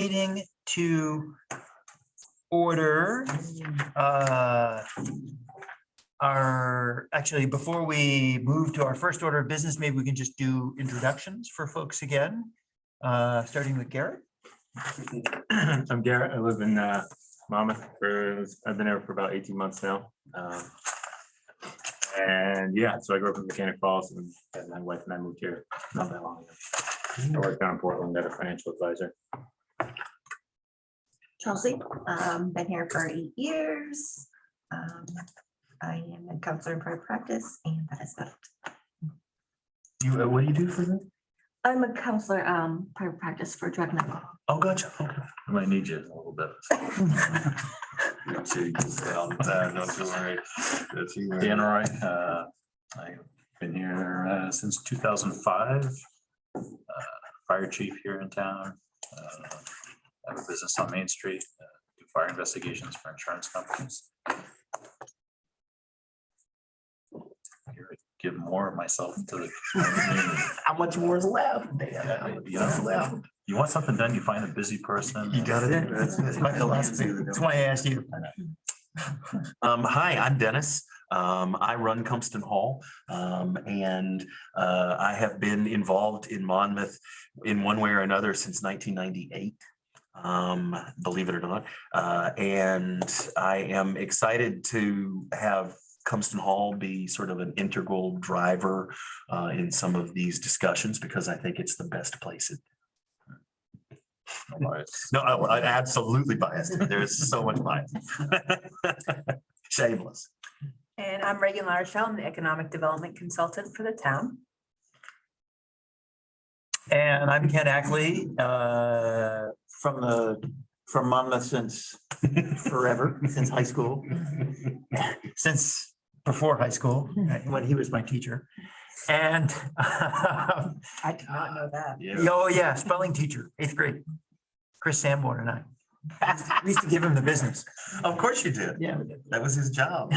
meeting to order. Actually, before we move to our first order of business, maybe we can just do introductions for folks again, starting with Garrett. I'm Garrett. I live in Monmouth. I've been there for about 18 months now. And yeah, so I grew up in Mechanic Falls, and my wife and I moved here not that long ago. I worked down in Portland as a financial advisor. Chelsea, been here for 8 years. I am a counselor in private practice, and that is that. What do you do for them? I'm a counselor, private practice for drug and alcohol. Oh, gotcha. Okay. I might need you a little bit. So you can stay on that, don't you worry. Dan Roy, I've been here since 2005. Fire chief here in town. I have a business on Main Street, do fire investigations for insurance companies. Here, I give more of myself to the community. How much more is left? You want something done, you find a busy person. You got it. That's my philosophy. That's why I asked you. Hi, I'm Dennis. I run Cumston Hall, and I have been involved in Monmouth in one way or another since 1998. Believe it or not. And I am excited to have Cumston Hall be sort of an integral driver in some of these discussions, because I think it's the best place. No, I'm absolutely biased. There's so much bias. Shameless. And I'm Reagan Larshall. I'm the Economic Development Consultant for the town. And I'm Ken Ackley, from Monmouth since forever, since high school, since before high school, when he was my teacher. And I did not know that. oh yeah, spelling teacher, 8th grade, Chris Sanborn and I. We used to give him the business. Of course you did. Yeah. That was his job.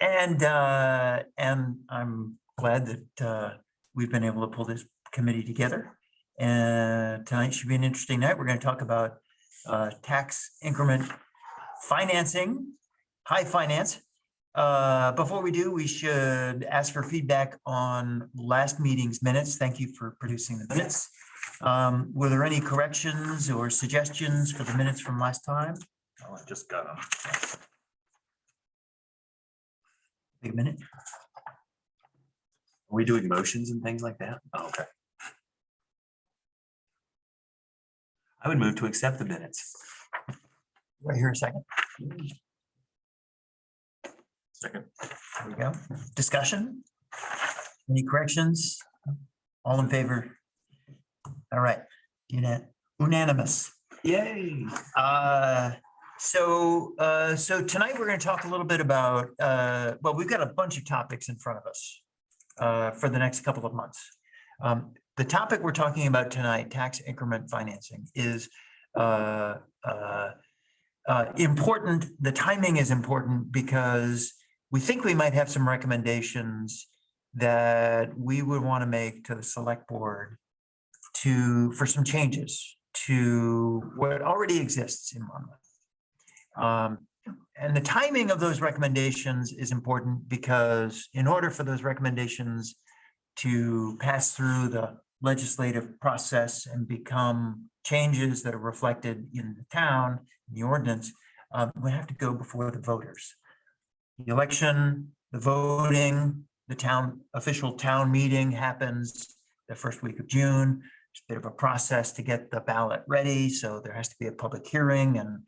And I'm glad that we've been able to pull this committee together. And tonight should be an interesting night. We're going to talk about tax increment financing, high finance. Before we do, we should ask for feedback on last meeting's minutes. Thank you for producing the minutes. Were there any corrections or suggestions for the minutes from last time? Oh, I just got them. Wait a minute. Are we doing motions and things like that? Oh, okay. I would move to accept the minutes. Right here a second. Second. There we go. Discussion? Any corrections? All in favor? All right. Unanimous. Yay. So tonight we're going to talk a little bit about, well, we've got a bunch of topics in front of us for the next couple of months. The topic we're talking about tonight, tax increment financing, is important. The timing is important because we think we might have some recommendations that we would want to make to the select board for some changes to what already exists in Monmouth. And the timing of those recommendations is important because in order for those recommendations to pass through the legislative process and become changes that are reflected in the town, in the ordinance, we have to go before the voters. The election, the voting, the official town meeting happens the first week of June. It's a bit of a process to get the ballot ready, so there has to be a public hearing, and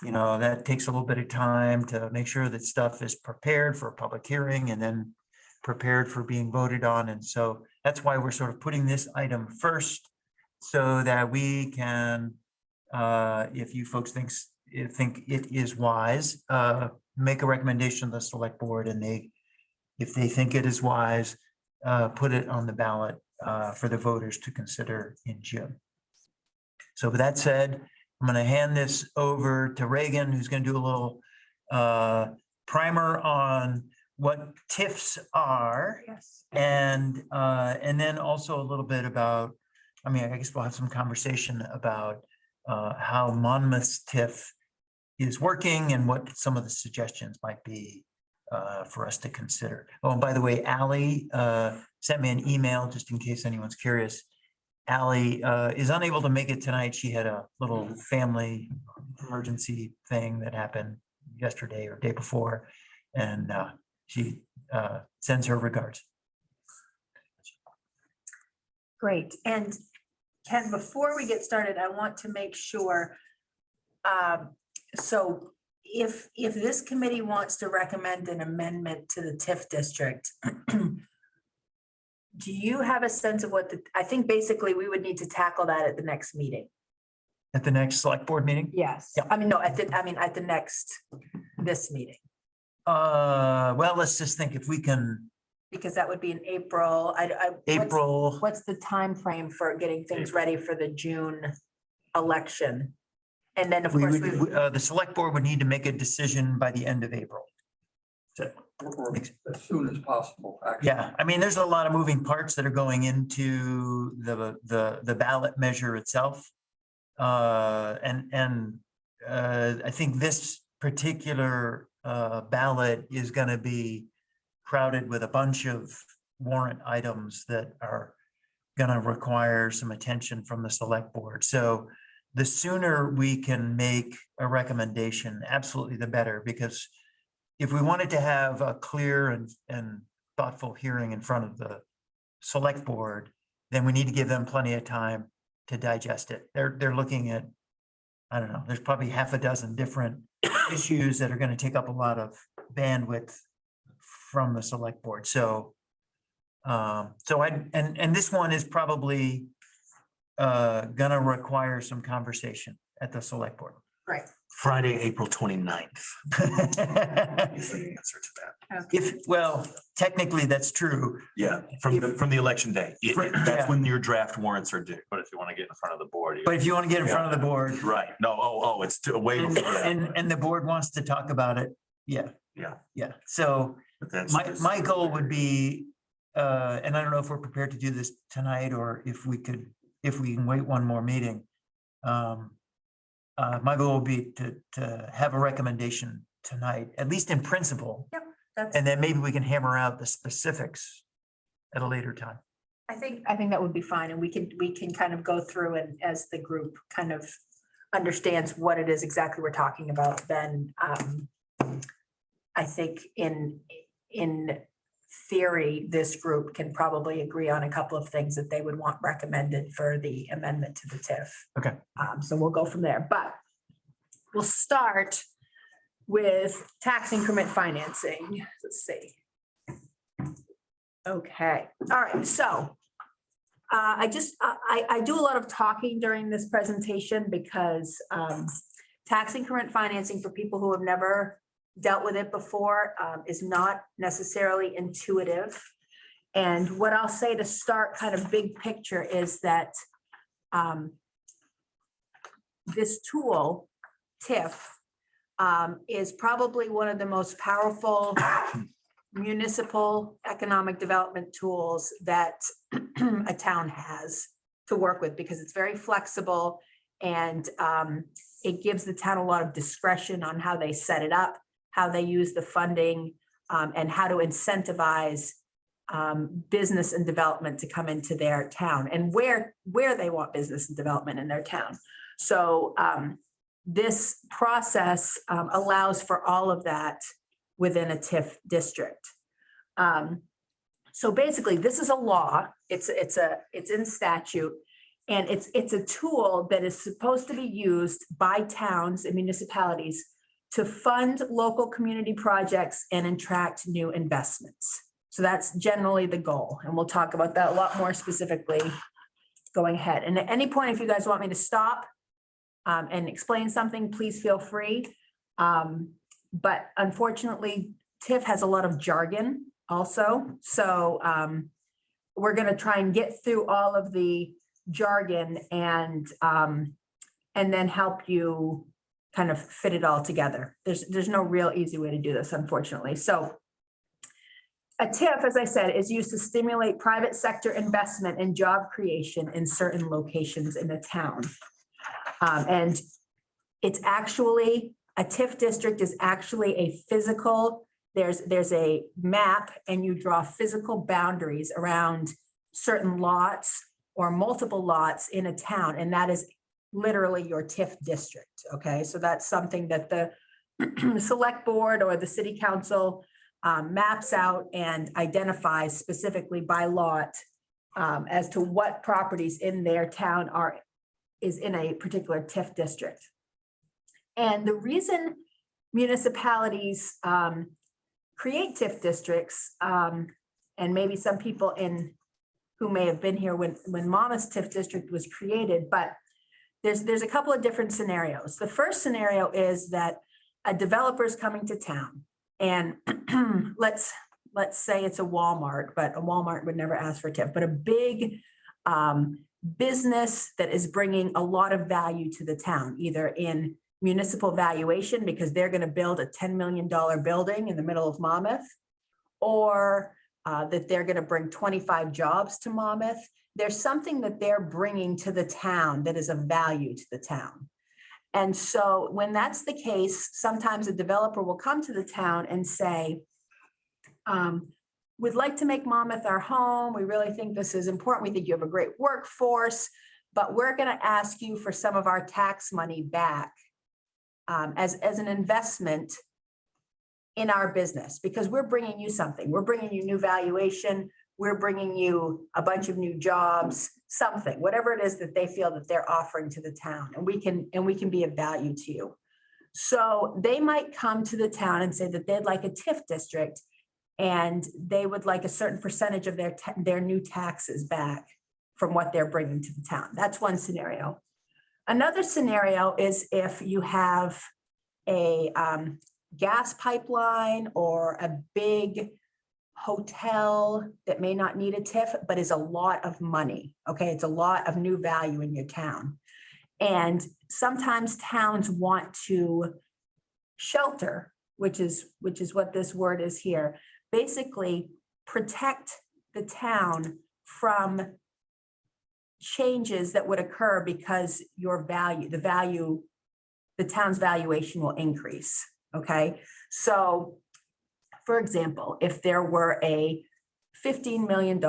that takes a little bit of time to make sure that stuff is prepared for a public hearing and then prepared for being voted on. And so that's why we're sort of putting this item first, so that we can, if you folks think it is wise, make a recommendation to the select board, and if they think it is wise, put it on the ballot for the voters to consider in June. So with that said, I'm going to hand this over to Reagan, who's going to do a little primer on what TIFs are, Yes. and then also a little bit about I mean, I guess we'll have some conversation about how Monmouth's TIF is working and what some of the suggestions might be for us to consider. Oh, and by the way, Ally sent me an email, just in case anyone's curious. Ally is unable to make it tonight. She had a little family emergency thing that happened yesterday or day before, and she sends her regards. Great. And Ken, before we get started, I want to make sure, so if this committee wants to recommend an amendment to the TIF district, do you have a sense of what I think basically we would need to tackle that at the next meeting? At the next select board meeting? Yes. Yeah. I mean, no, at the next, this meeting, Well, let's just think if we can, because that would be in April. April, What's the time frame for getting things ready for the June election? And then, of we course, would, the select board would need to make a decision by the end of April. Or as soon as possible, actually. Yeah, I mean, there's a lot of moving parts that are going into the ballot measure itself. I think this particular ballot is gonna be crowded with a bunch of warrant items that are gonna require some attention from the select board. So the sooner we can make a recommendation, absolutely the better, because if we wanted to have a clear and thoughtful hearing in front of the select board, then we need to give them plenty of time to digest it. They're looking at, I don't know, there's probably half a dozen different issues that are going to take up a lot of bandwidth from the select board. So, and this one is probably going to require some conversation at the select board. right. Friday, April 29th is the answer to that. If, well, technically that's true. Yeah, from the election day. Yeah. That's when your draft warrants are due. But if you want to get in front of the board. But if you want to get in front of the board. Right, no, it's way And, before that. and the board wants to talk about it, yeah. Yeah. Yeah, so But that's just- my goal would be, and I don't know if we're prepared to do this tonight or if we can wait one more meeting. My goal would be to have a recommendation tonight, at least in principle. That's, And then maybe we can hammer out the specifics at a later time. I think that would be fine. And we can kind of go through and as the group kind of understands what it is exactly we're talking about, then I think in theory, this group can probably agree on a couple of things that they would want recommended for the amendment to the TIF. Okay. So we'll go from there, but we'll start with tax increment financing. Let's see. Okay, all right, so I do a lot of talking during this presentation because tax increment financing, for people who have never dealt with it before, is not necessarily intuitive. And what I'll say to start kind of big picture is that this tool, TIF, is probably one of the most powerful municipal economic development tools that a town has to work with, because it's very flexible and it gives the town a lot of discretion on how they set it up, how they use the funding, and how to incentivize business and development to come into their town and where they want business and development in their town. So this process allows for all of that within a TIF district. So basically, this is a law. It's in statute, and it's a tool that is supposed to be used by towns and municipalities to fund local community projects and attract new investments. So that's generally the goal, and we'll talk about that a lot more specifically going ahead. And at any point, if you guys want me to stop and explain something, please feel free. But unfortunately, TIF has a lot of jargon also. So we're going to try and get through all of the jargon and then help you kind of fit it all together. There's no real easy way to do this, unfortunately. So A TIF, as I said, is used to stimulate private sector investment and job creation in certain locations in the town. And it's actually, a TIF district is actually a physical, there's a map and you draw physical boundaries around certain lots or multiple lots in a town, and that is literally your TIF district, okay? So that's something that the select board or the city council maps out and identifies specifically by lot as to what properties in their town is in a particular TIF district. And the reason municipalities create TIF districts, and maybe some people who may have been here when Monmouth's TIF district was created, but there's a couple of different scenarios. The first scenario is that a developer is coming to town, and let's say it's a Walmart, but a Walmart would never ask for TIF, but a big business that is bringing a lot of value to the town, either in municipal valuation because they're going to build a $10 million building in the middle of Monmouth, or that they're going to bring 25 jobs to Monmouth. There's something that they're bringing to the town that is of value to the town. And so when that's the case, sometimes a developer will come to the town and say, we'd like to make Monmouth our home. We really think this is important. We think you have a great workforce, but we're going to ask you for some of our tax money back as an investment in our business, because we're bringing you something. We're bringing you new valuation. We're bringing you a bunch of new jobs, something, whatever it is that they feel that they're offering to the town, and we can be of value to you. So they might come to the town and say that they'd like a TIF district, and they would like a certain percentage of their new taxes back from what they're bringing to the town. That's one scenario. Another scenario is if you have a gas pipeline or a big hotel that may not need a TIF, but is a lot of money. Okay, it's a lot of new value in your town. And sometimes towns want to shelter, which is what this word is here, basically protect the town from changes that would occur because the town's valuation will increase. Okay, so for example, if there were a $15 million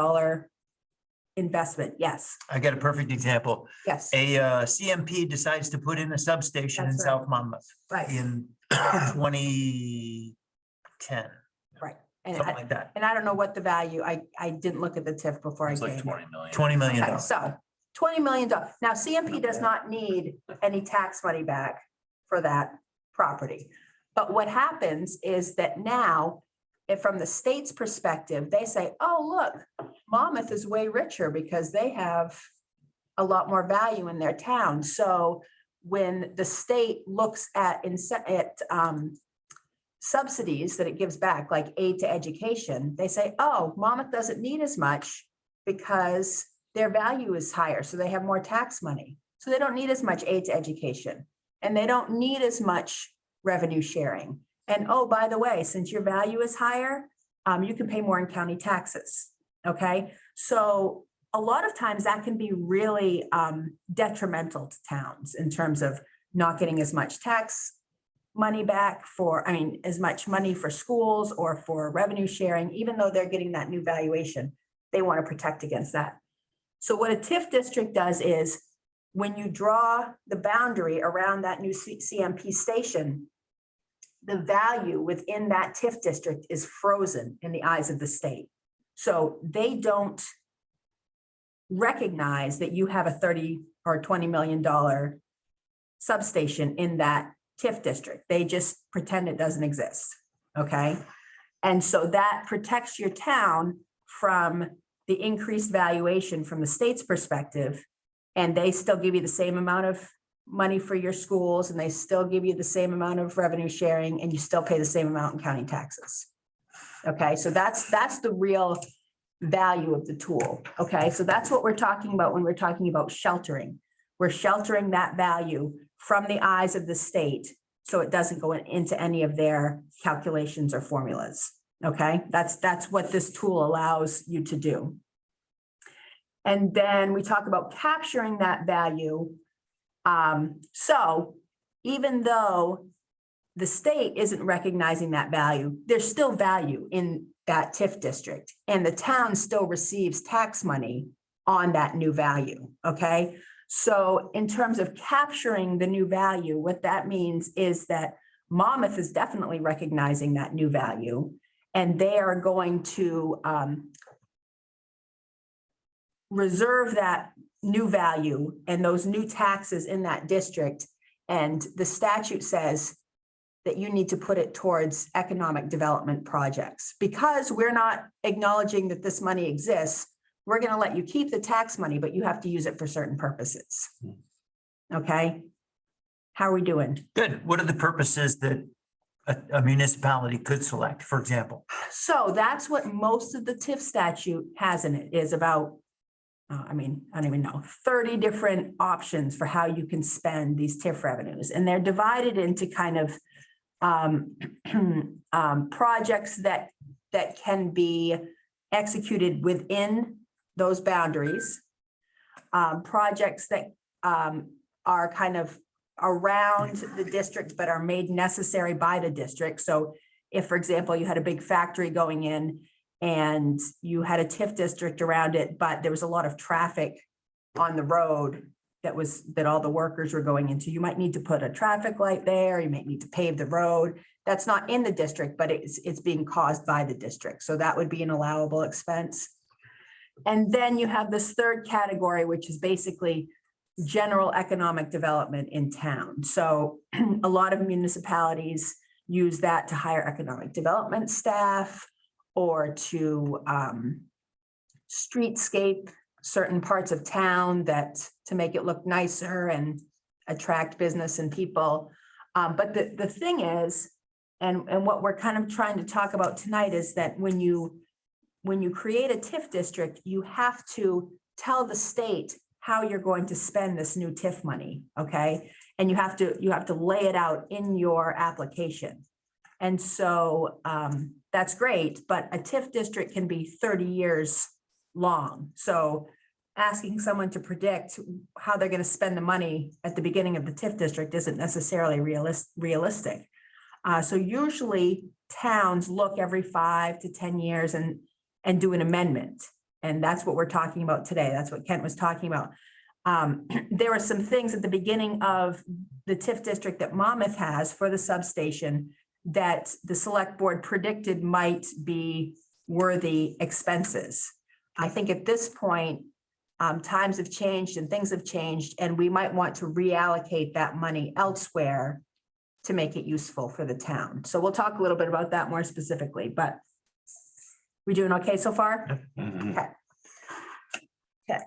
investment, yes. I got a perfect example. Yes. A CMP decides to put in a substation in That's right. South Monmouth Right. in 2010, Right. And something like that. I don't know what the value, I didn't look at the TIF before I It's came. like 20 million. $20 million. Okay, so $20 million. Now CMP does not need any tax money back for that property. But what happens is that now, if from the state's perspective, they say, oh, look, Monmouth is way richer because they have a lot more value in their town. So when the state looks at subsidies that it gives back, like aid to education, they say, oh, Monmouth doesn't need as much because their value is higher. So they have more tax money. So they don't need as much aid to education, and they don't need as much revenue sharing. And oh, by the way, since your value is higher, you can pay more in county taxes. Okay, so a lot of times that can be really detrimental to towns in terms of not getting as much tax money back as much money for schools or for revenue sharing, even though they're getting that new valuation, they want to protect against that. So what a TIF district does is, when you draw the boundary around that new CMP station, the value within that TIF district is frozen in the eyes of the state. So they don't recognize that you have a $30 or $20 million substation in that TIF district. They just pretend it doesn't exist, okay? And so that protects your town from the increased valuation from the state's perspective, and they still give you the same amount of money for your schools, and they still give you the same amount of revenue sharing, and you still pay the same amount in county taxes. Okay, so that's the real value of the tool. Okay, so that's what we're talking about when we're talking about sheltering. We're sheltering that value from the eyes of the state so it doesn't go into any of their calculations or formulas. Okay, that's what this tool allows you to do. And then we talk about capturing that value. So even though the state isn't recognizing that value, there's still value in that TIF district, and the town still receives tax money on that new value, okay? So in terms of capturing the new value, what that means is that Monmouth is definitely recognizing that new value, and they are going to reserve that new value and those new taxes in that district. And the statute says that you need to put it towards economic development projects. Because we're not acknowledging that this money exists, we're going to let you keep the tax money, but you have to use it for certain purposes. Okay? How are we doing? Good. What are the purposes that a municipality could select, for example? So that's what most of the TIF statute has in it, is about, I don't even know, 30 different options for how you can spend these TIF revenues. And they're divided into kind of projects that can be executed within those boundaries, projects that are kind of around the district but are made necessary by the district. So if, for example, you had a big factory going in and you had a TIF district around it, but there was a lot of traffic on the road that all the workers were going into, you might need to put a traffic light there, you might need to pave the road. That's not in the district, but it's being caused by the district. So that would be an allowable expense. And then you have this third category, which is basically general economic development in town. So a lot of municipalities use that to hire economic development staff or to streetscape certain parts of town to make it look nicer and attract business and people. But the thing is, and what we're kind of trying to talk about tonight is that when you create a TIF district, you have to tell the state how you're going to spend this new TIF money, okay? And you have to lay it out in your application. And so that's great, but a TIF district can be 30 years long. So asking someone to predict how they're going to spend the money at the beginning of the TIF district isn't necessarily realistic. So usually towns look every 5 to 10 years and do an amendment. And that's what we're talking about today. That's what Kent was talking about. There are some things at the beginning of the TIF district that Monmouth has for the substation that the select board predicted might be worthy expenses. I think at this point, times have changed and things have changed, and we might want to reallocate that money elsewhere to make it useful for the town. So we'll talk a little bit about that more specifically, but we doing okay so far? Mhm. Okay. Okay.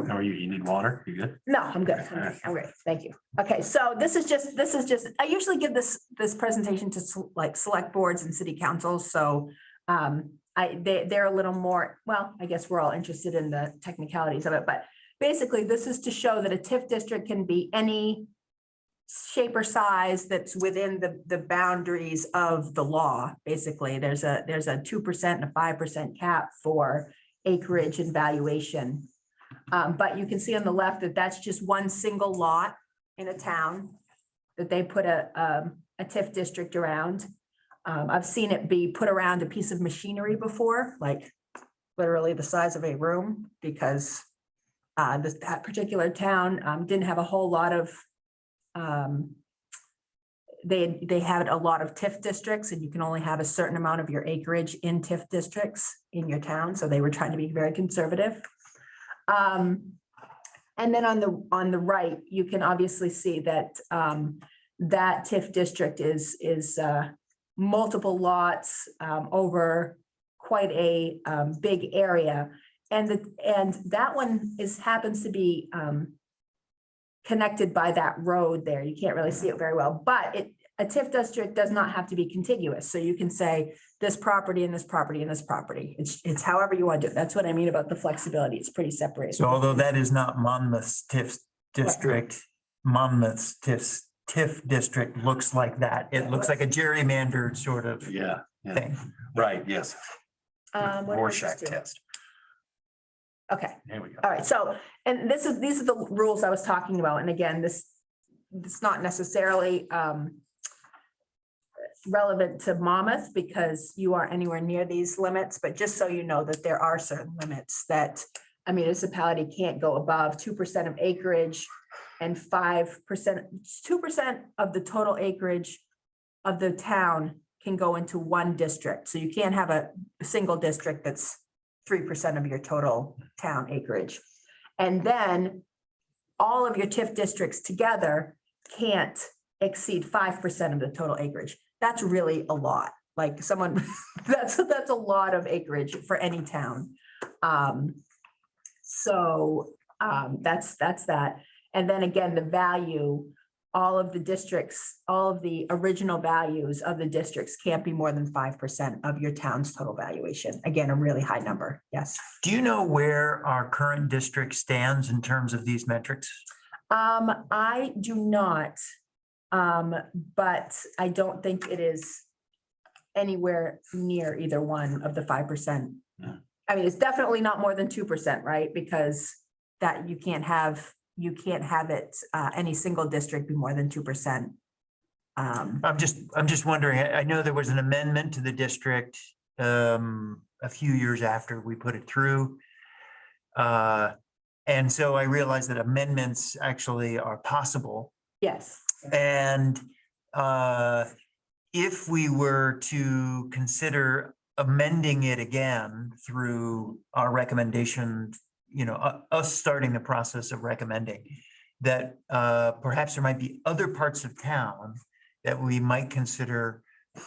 How are you? You need water? You good? No, I'm good. I'm great. Thank you. Okay, so this is just, I usually give this presentation to select boards and city councils. So they're a little more, well, I guess we're all interested in the technicalities of it, but basically this is to show that a TIF district can be any shape or size that's within the boundaries of the law. Basically, there's a 2% and a 5% cap for acreage and valuation. But you can see on the left that that's just one single lot in a town that they put a TIF district around. I've seen it be put around a piece of machinery before, like literally the size of a room, because that particular town didn't have a whole lot of, they had a lot of TIF districts, and you can only have a certain amount of your acreage in TIF districts in your town. So they were trying to be very conservative. And then on the right, you can obviously see that that TIF district is multiple lots over quite a big area, and that one happens to be connected by that road there. You can't really see it very well, but a TIF district does not have to be contiguous. So you can say this property and this property and this property. It's however you want to do it. That's what I mean about the flexibility. It's pretty separated. So although that is not Monmouth's TIF district, Monmouth's TIF district looks like that. It looks like a gerrymandered sort of. Yeah. Yeah. thing. Right, yes. What did I just Rorschach do? test. Okay. There we go. All right, so, and these are the rules I was talking about, and again, it's not necessarily relevant to Monmouth because you aren't anywhere near these limits, but just so you know that there are certain limits that a municipality can't go above 2% of acreage and 5%, 2% of the total acreage of the town can go into one district. So you can't have a single district that's 3% of your total town acreage. And then all of your TIF districts together can't exceed 5% of the total acreage. That's really a lot. Like someone, that's a lot of acreage for any town. That's that. And then again, the value, all of the districts, all of the original values of the districts can't be more than 5% of your town's total valuation. Again, a really high number. Yes. Do you know where our current district stands in terms of these metrics? I do not, but I don't think it is anywhere near either one of the 5%. Yeah. I mean, it's definitely not more than 2%, right? Because that you can't have it, any single district be more than 2%. I'm just wondering, I know there was an amendment to the district a few years after we put it through. And so I realized that amendments actually are possible. Yes. And if we were to consider amending it again through our recommendation, us starting the process of recommending, that perhaps there might be other parts of town that we might consider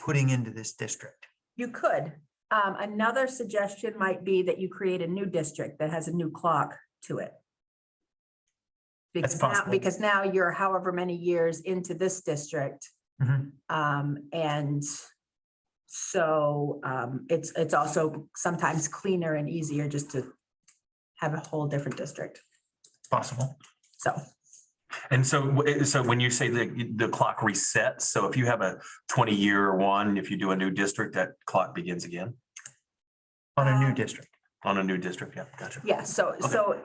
putting into this district. You could. Another suggestion might be that you create a new district that has a new clock to it. That's Because now, possible. because now you're however many years into this district. Mhm. And so it's also sometimes cleaner and easier just to have a whole different district. Possible. So, And so when you say the clock resets, so if you have a 20-year one, if you do a new district, that clock begins again On a new district. on a new district? Yeah, gotcha. yeah, so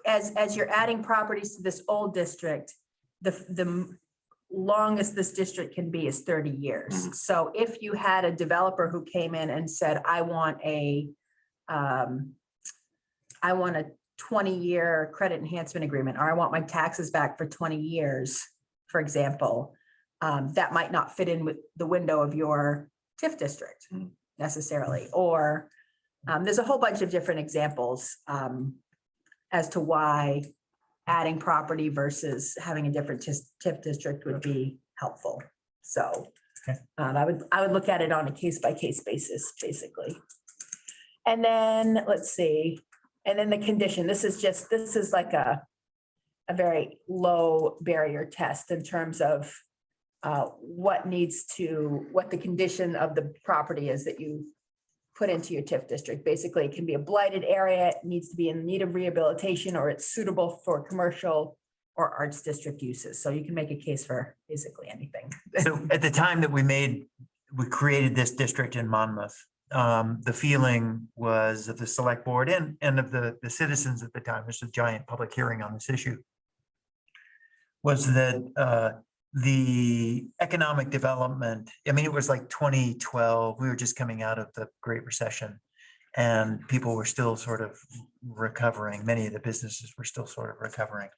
as you're adding properties to this old district, the longest this district can be is 30 years. Mhm. So if you had a developer who came in and said, I want a 20-year credit enhancement agreement, or I want my taxes back for 20 years, for example, that might not fit in with the window of your TIF district Mhm. necessarily, or there's a whole bunch of different examples as to why adding property versus having a different TIF district would be helpful. So Okay. I would look at it on a case-by-case basis, basically. And then, let's see, and then the condition, this is like a very low barrier test in terms of what the condition of the property is that you put into your TIF district. Basically, it can be a blighted area, it needs to be in need of rehabilitation, or it's suitable for commercial or arts district uses. So you can make a case for basically anything. So at the time that we created this district in Monmouth, the feeling was of the select board and of the citizens at the time, there's a giant public hearing on this issue, was that the economic development, I mean, it was like 2012, we were just coming out of the Great Recession and people were still sort of recovering. Many of the businesses were still sort of recovering.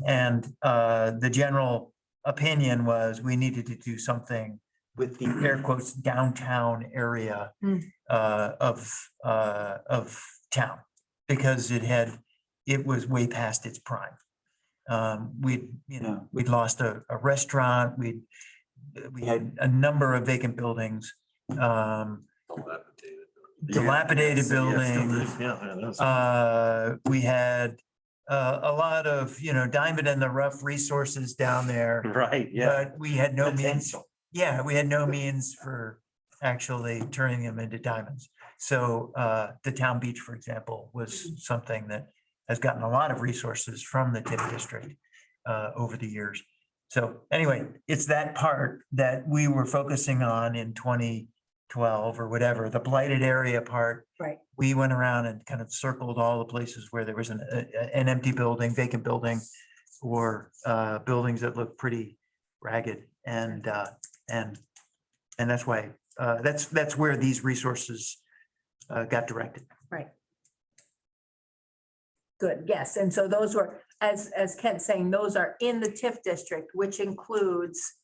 And the general opinion was we needed to do something with the air quotes downtown area of town, because it was way past its prime. We'd lost a restaurant, we had a number of vacant buildings, dilapidated buildings. We had a lot of, diamond in the rough resources down there. Right, yeah. But we had no means, Potential. we had no means for actually turning them into diamonds. So the town beach, for example, was something that has gotten a lot of resources from the TIF district over the years. So anyway, it's that part that we were focusing on in 2012 12 or whatever, the blighted area part. Right. We went around and kind of circled all the places where there was an empty building, vacant building, or buildings that look pretty ragged. And that's why, that's where these resources got directed. Right. Good, yes, and so those were, as Kent's saying, those are in the TIF district, which includes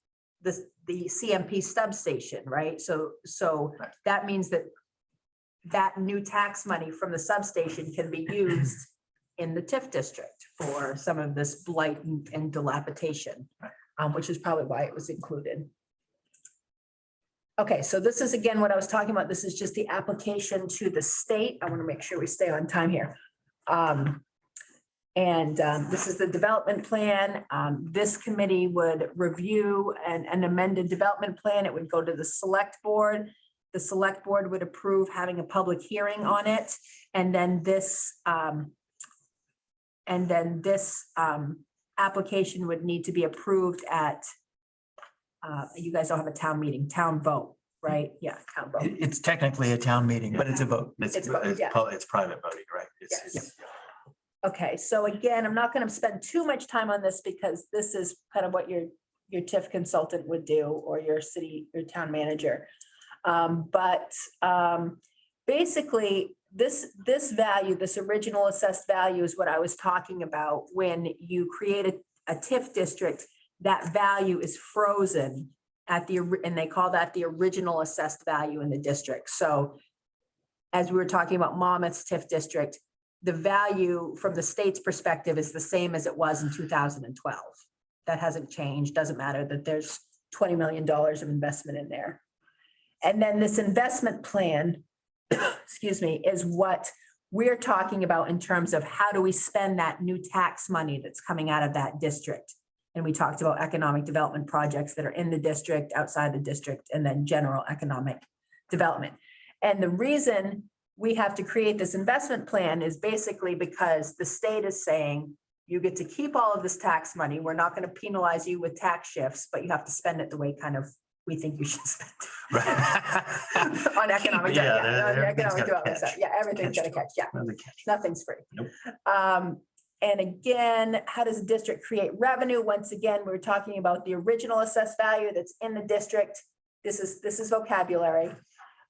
the CMP substation, right? So that means that new tax money from the substation can be used in the TIF district for some of this blight and dilapidation, which is probably why it was included. Okay, so this is again what I was talking about. This is just the application to the state. I want to make sure we stay on time here. This is the development plan. This committee would review an amended development plan. It would go to the select board. The select board would approve having a public hearing on it. And then this application would need to be approved at, you guys don't have a town meeting, town vote, right? Yeah, town vote. It's technically a town meeting, but it's a vote. It's Private voting, right? Yes. Okay, so again, I'm not going to spend too much time on this because this is kind of what your TIF consultant would do, or your town manager. Basically, this value, this original assessed value is what I was talking about. When you create a TIF district, that value is frozen at and they call that the original assessed value in the district. So as we were talking about Monmouth's TIF district, the value from the state's perspective is the same as it was in 2012. That hasn't changed. Doesn't matter that there's $20 million of investment in there. And then this investment plan, excuse me, is what we're talking about in terms of how do we spend that new tax money that's coming out of that district. And we talked about economic development projects that are in the district, outside the district, and then general economic development. And the reason we have to create this investment plan is basically because the state is saying, you get to keep all of this tax money. We're not going to penalize you with tax shifts, but you have to spend it the way kind of we think you should spend it. Right. On economic, Yeah, on everything's economic gotta development. catch. Side. Yeah, everything's gonna catch. Yeah, nothing's free. Nope. And again, how does the district create revenue? Once again, we're talking about the original assessed value that's in the district. This is vocabulary.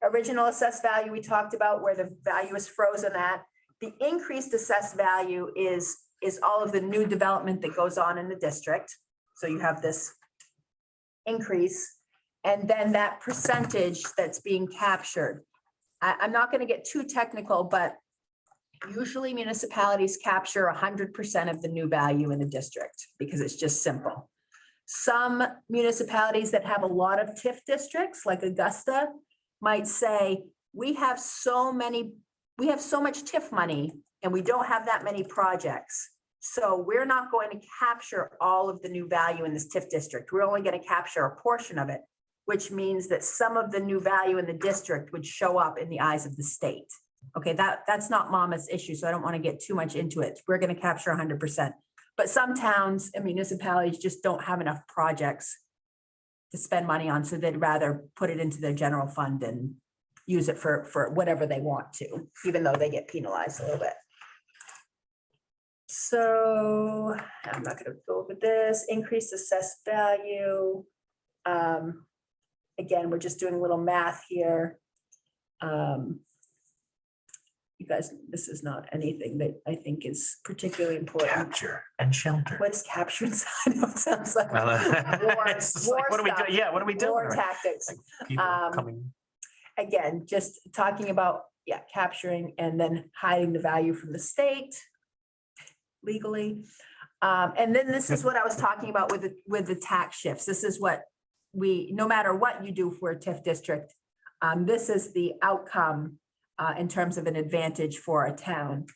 Original assessed value we talked about, where the value is frozen at. The increased assessed value is all of the new development that goes on in the district. So you have this increase, and then that percentage that's being captured. I'm not going to get too technical, but usually municipalities capture 100% of the new value in the district because it's just simple. Some municipalities that have a lot of TIF districts, like Augusta, might say, we have so much TIF money and we don't have that many projects. So we're not going to capture all of the new value in this TIF district. We're only going to capture a portion of it, which means that some of the new value in the district would show up in the eyes of the state. Okay, that's not Monmouth's issue, so I don't want to get too much into it. We're going to capture 100%. But some towns and municipalities just don't have enough projects to spend money on, so they'd rather put it into their general fund and use it for whatever they want to, even though they get penalized a little bit. So I'm not going to go over this. Increased assessed value. Again, we're just doing a little math here. You guys, this is not anything that I think is particularly important. Capture and shelter. What is capture inside? It sounds like war It's just like, what are we stuff, doing? Yeah, what are we doing? war tactics. People coming. Again, just talking about, capturing and then hiding the value from the state legally. And then this is what I was talking about with the tax shifts. This is what no matter what you do for a TIF district, this is the outcome in terms of an advantage for a town.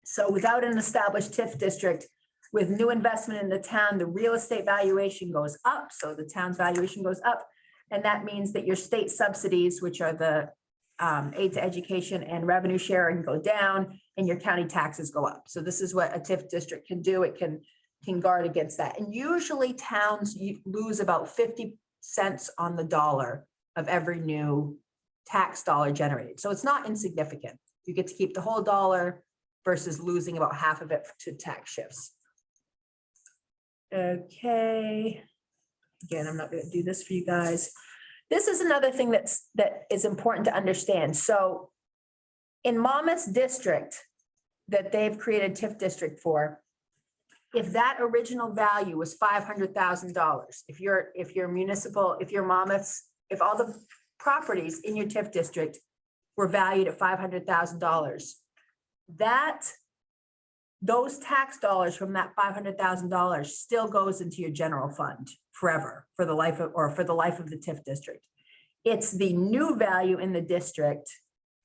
So without an established TIF district, with new investment in the town, the real estate valuation goes up. So the town's valuation goes up. And that means that your state subsidies, which are the aid to education and revenue sharing, go down, and your county taxes go up. So this is what a TIF district can do. It can guard against that. And usually towns lose about 50 cents on the dollar of every new tax dollar generated. So it's not insignificant. You get to keep the whole dollar versus losing about half of it to tax shifts. Okay. Again, I'm not going to do this for you guys. This is another thing that is important to understand. So in Monmouth's district that they've created Tif District for, if that original value was $500,000, if all the properties in your Tif District were valued at $500,000, those tax dollars from that $500,000 still goes into your general fund forever for the life of the Tif District. It's the new value in the district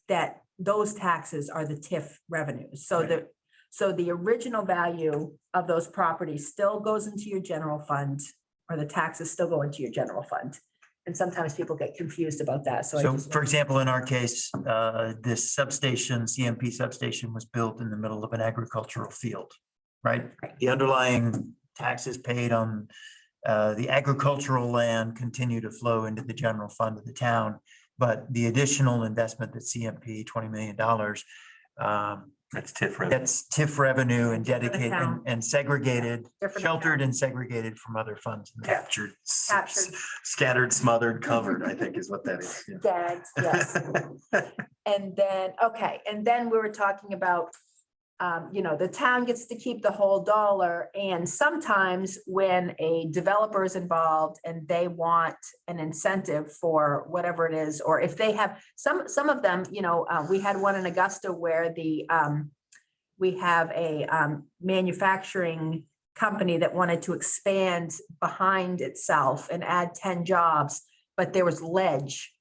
that those taxes are the TIF revenues. So the original value of those properties still goes into your general fund, or the taxes still go into your general fund. And sometimes people get confused about that. So for example, in our case, this substation, CMP substation was built in the middle of an agricultural field, right? The underlying taxes paid on the agricultural land continue to flow into the general fund of the town. But the additional investment that CMP, $20 million, That's TIF revenue. that's TIF revenue and Different dedicated account. and segregated, Different sheltered and segregated from other funds. Captured, Captured. scattered, smothered, covered, I think is what that is. yeah. Gagged, yes. And then we were talking about, the town gets to keep the whole dollar. And sometimes when a developer is involved and they want an incentive for whatever it is, or if they have some of them, we had one in Augusta where we have a manufacturing company that wanted to expand behind itself and add 10 jobs, but there was ledge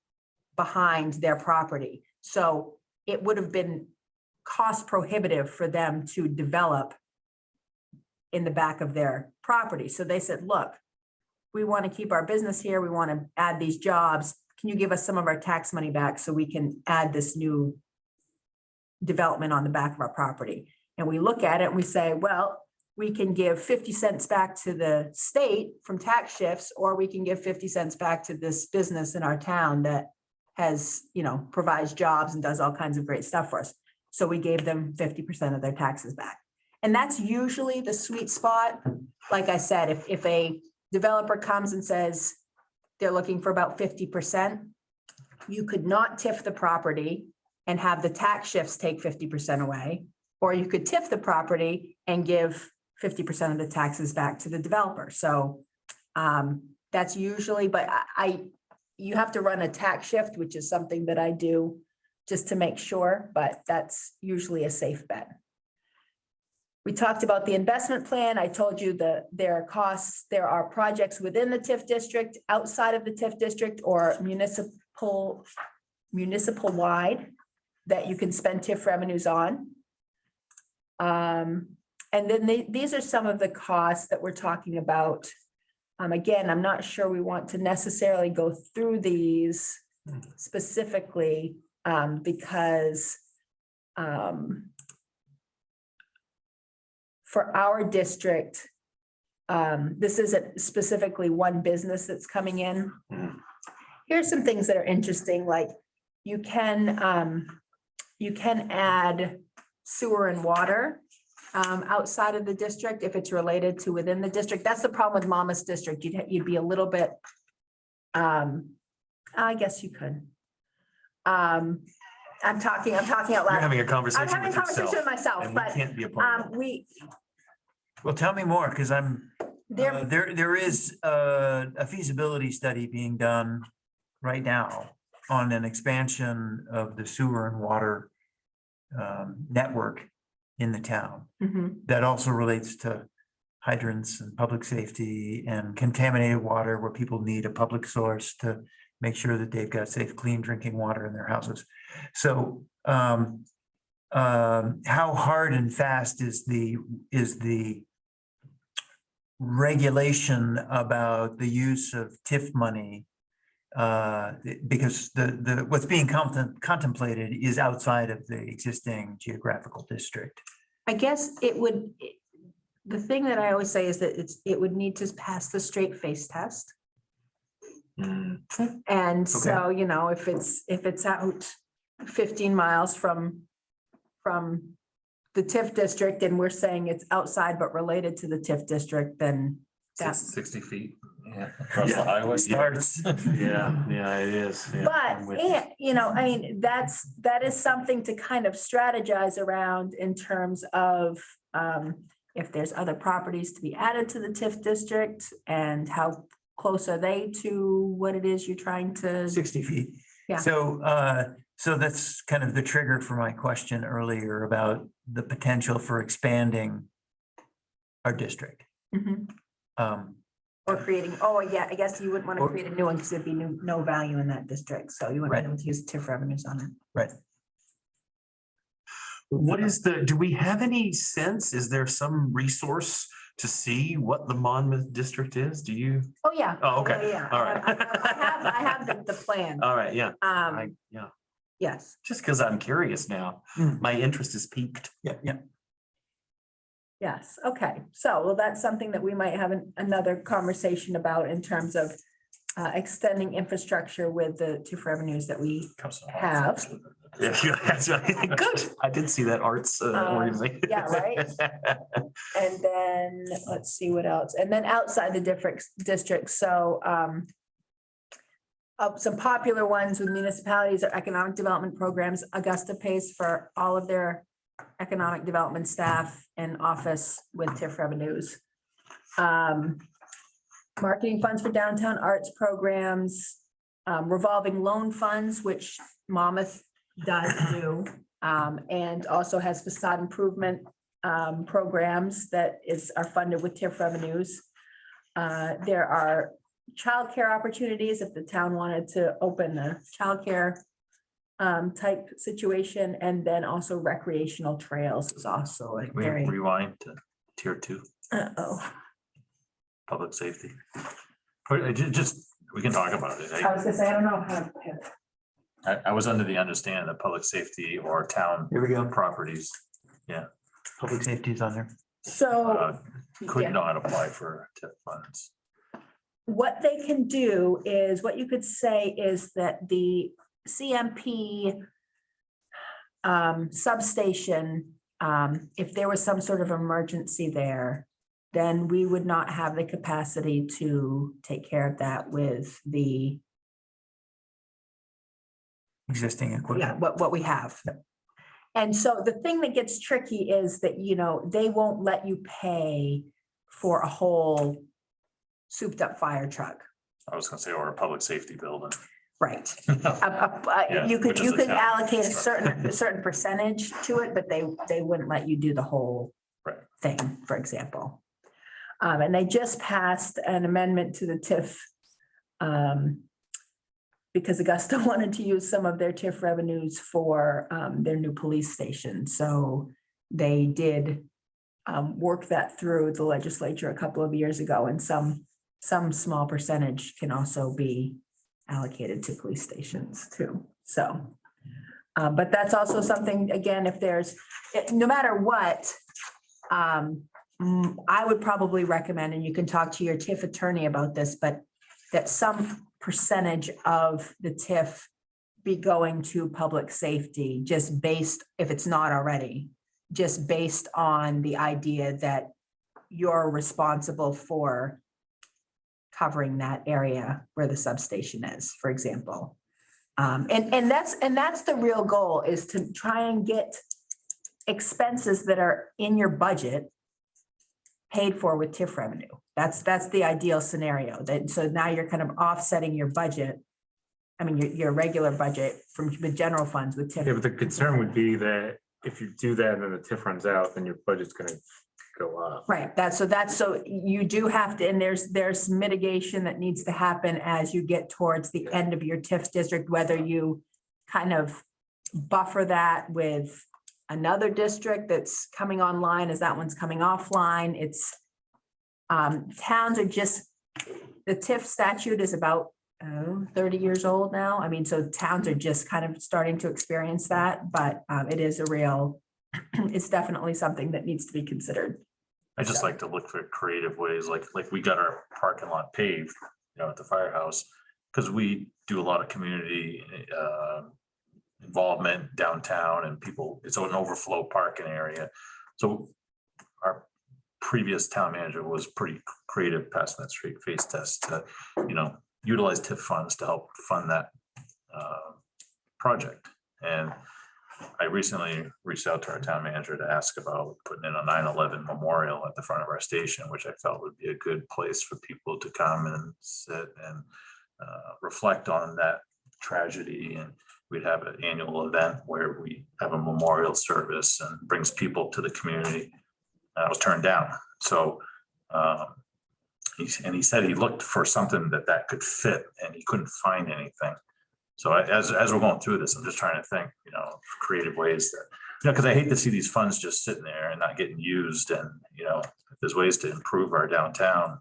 behind their property. So it would have been cost prohibitive for them to develop in the back of their property. So they said, look, we want to keep our business here. We want to add these jobs. Can you give us some of our tax money back so we can add this new development on the back of our property? And we look at it and we say, well, we can give 50 cents back to the state from tax shifts, or we can give 50 cents back to this business in our town that has, provides jobs and does all kinds of great stuff for us. So we gave them 50% of their taxes back. And that's usually the sweet spot. Like I said, if a developer comes and says they're looking for about 50%, you could not TIF the property and have the tax shifts take 50% away, or you could TIF the property and give 50% of the taxes back to the developer. So that's usually, but you have to run a tax shift, which is something that I do just to make sure, but that's usually a safe bet. We talked about the investment plan. I told you that there are costs, there are projects within the TIF district, outside of the TIF district, or municipal wide that you can spend TIF revenues on. And then these are some of the costs that we're talking about. Again, I'm not sure we want to necessarily go through these specifically because for our district, this isn't specifically one business that's coming in. Here's some things that are interesting, like you can add sewer and water outside of the district if it's related to within the district. That's the problem with Monmouth's district. You'd be a little bit, I guess you could. I'm talking out loud. You're having a conversation I'm having a conversation with myself, and we but can't be a part of it. Well, tell me more, because there, there is a feasibility study being done right now on an expansion of the sewer and water network in the town. Mhm. That also relates to hydrants and public safety and contaminated water, where people need a public source to make sure that they've got safe, clean drinking water in their houses. So how hard and fast is the regulation about the use of TIF money? Because what's being contemplated is outside of the existing geographical district. I guess the thing that I always say is that it would need to pass the straight face test. Mm, And so, you know, if it's out 15 miles from the Tif district and we're saying it's outside but related to the Tif district, then that's, 60 feet. Yeah. Across the highway. Starts. yeah, it is. Yeah, I'm but, with you. you know, I mean, that is something to kind of strategize around in terms of if there's other properties to be added to the Tif district and how close are they to what it is you're trying to. 60 feet. Yeah. So that's kind of the trigger for my question earlier about the potential for expanding our district. Mhm. Um, Or creating, oh, yeah, I guess you wouldn't want to Or- create a new one because there'd be no value in that district. So you wouldn't Right. be able to use TIF revenues on it. Right. What is do we have any sense? Is there some resource to see what the Monmouth district is? Do you? Oh, yeah. Oh, okay. Yeah. All right. I have the plan. All right, yeah, yeah, Yes, just because I'm curious now. Mm. My interest is piqued. yeah. yes. Okay. So, well, that's something that we might have another conversation about in terms of extending infrastructure with the TIF revenues that we Comes to have. Yeah, that's right. Good. I did see that arts organization. yeah, right. And then, let's see what else. And then outside the different districts, so some popular ones with municipalities are economic development programs. Augusta pays for all of their economic development staff and office with TIF revenues. Marketing funds for downtown arts programs, revolving loan funds, which Monmouth does do, and also has facade improvement programs that are funded with TIF revenues. There are childcare opportunities if the town wanted to open a childcare type situation, and then also recreational trails is also a We very. rewind to tier 2, Uh-oh. public safety. Just, we can talk about it. I was gonna say, I don't know how to pick. I was under the understanding that public safety or town Here we go. properties Public safety is on there. So, could yeah. not apply for TIF funds. What they can do is, what you could say is that the CMP substation, if there was some sort of emergency there, then we would not have the capacity to take care of that with the, Existing equipment. what we have. And so the thing that gets tricky is that, you know, they won't let you pay for a whole souped up fire truck. I was gonna say, or a public safety building. Right. Yeah, You which is you a could town allocate a structure. certain percentage to it, but they wouldn't let you do the whole Right. thing, for example. And they just passed an amendment to the TIF because Augusta wanted to use some of their TIF revenues for their new police station. So they did work that through the legislature a couple of years ago, and some small percentage can also be allocated to police stations too. So, but that's also something, again, if there's, no matter what, I would probably recommend, and you can talk to your TIF attorney about this, but that some percentage of the TIF be going to public safety, just based, if it's not already, just based on the idea that you're responsible for covering that area where the substation is, for example. And that's the real goal, is to try and get expenses that are in your budget paid for with TIF revenue. That's the ideal scenario. So now you're kind of offsetting your budget. I mean, your regular budget from the general funds with TIF. Yeah, but the concern would be that if you do that and the TIF runs out, then your budget's gonna go up. Right, so you do have to, and there's mitigation that needs to happen as you get towards the end of your TIF district, whether you kind of buffer that with another district that's coming online as that one's coming offline. It's towns are just, the TIF statute is about 30 years old now. I mean, so towns are just kind of starting to experience that, but it is a real, it's definitely something that needs to be considered. I just like to look for creative ways, like we got our parking lot paved, at the firehouse. because we do a lot of community involvement downtown and people, it's an overflow parking area. So our previous town manager was pretty creative passing that street face test to, utilize TIF funds to help fund that project. And I recently reached out to our town manager to ask about putting in a 9/11 memorial at the front of our station, which I felt would be a good place for people to come and sit and reflect on that tragedy. And we'd have an annual event where we have a memorial service and brings people to the community. That was turned down. So he said he looked for something that could fit and he couldn't find anything. So as we're going through this, I'm just trying to think, creative ways that, because I hate to see these funds just sitting there and not getting used. And, if there's ways to improve our downtown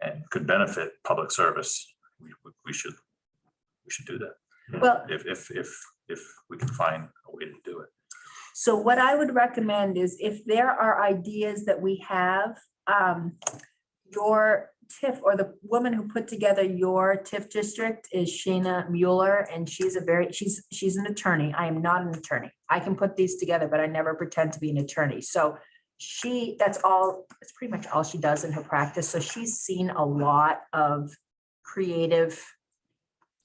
and could benefit public service, we should do that. Well- If we can find a way to do it. So what I would recommend is if there are ideas that we have, your TIF or the woman who put together your TIF district is Shayna Mueller, and she's an attorney. I am not an attorney. I can put these together, but I never pretend to be an attorney. So that's pretty much all she does in her practice. So she's seen a lot of creative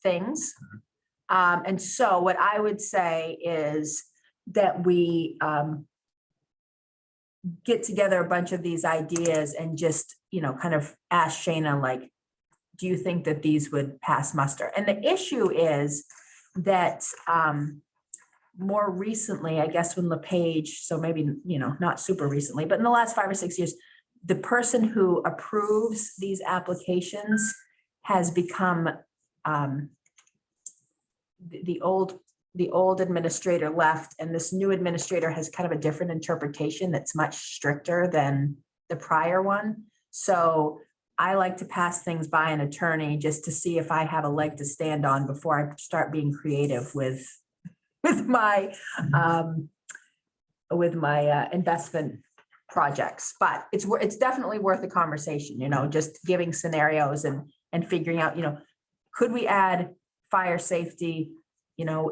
things. And so what I would say is that we get together a bunch of these ideas and just, kind of ask Shayna, like, do you think that these would pass muster? And the issue is that more recently, I guess when LePage, so maybe, not super recently, but in the last 5 or 6 years, the person who approves these applications has become the old administrator left, and this new administrator has kind of a different interpretation that's much stricter than the prior one. So I like to pass things by an attorney just to see if I have a leg to stand on before I start being creative with my investment projects. But it's definitely worth a conversation, just giving scenarios and figuring out, could we add fire safety?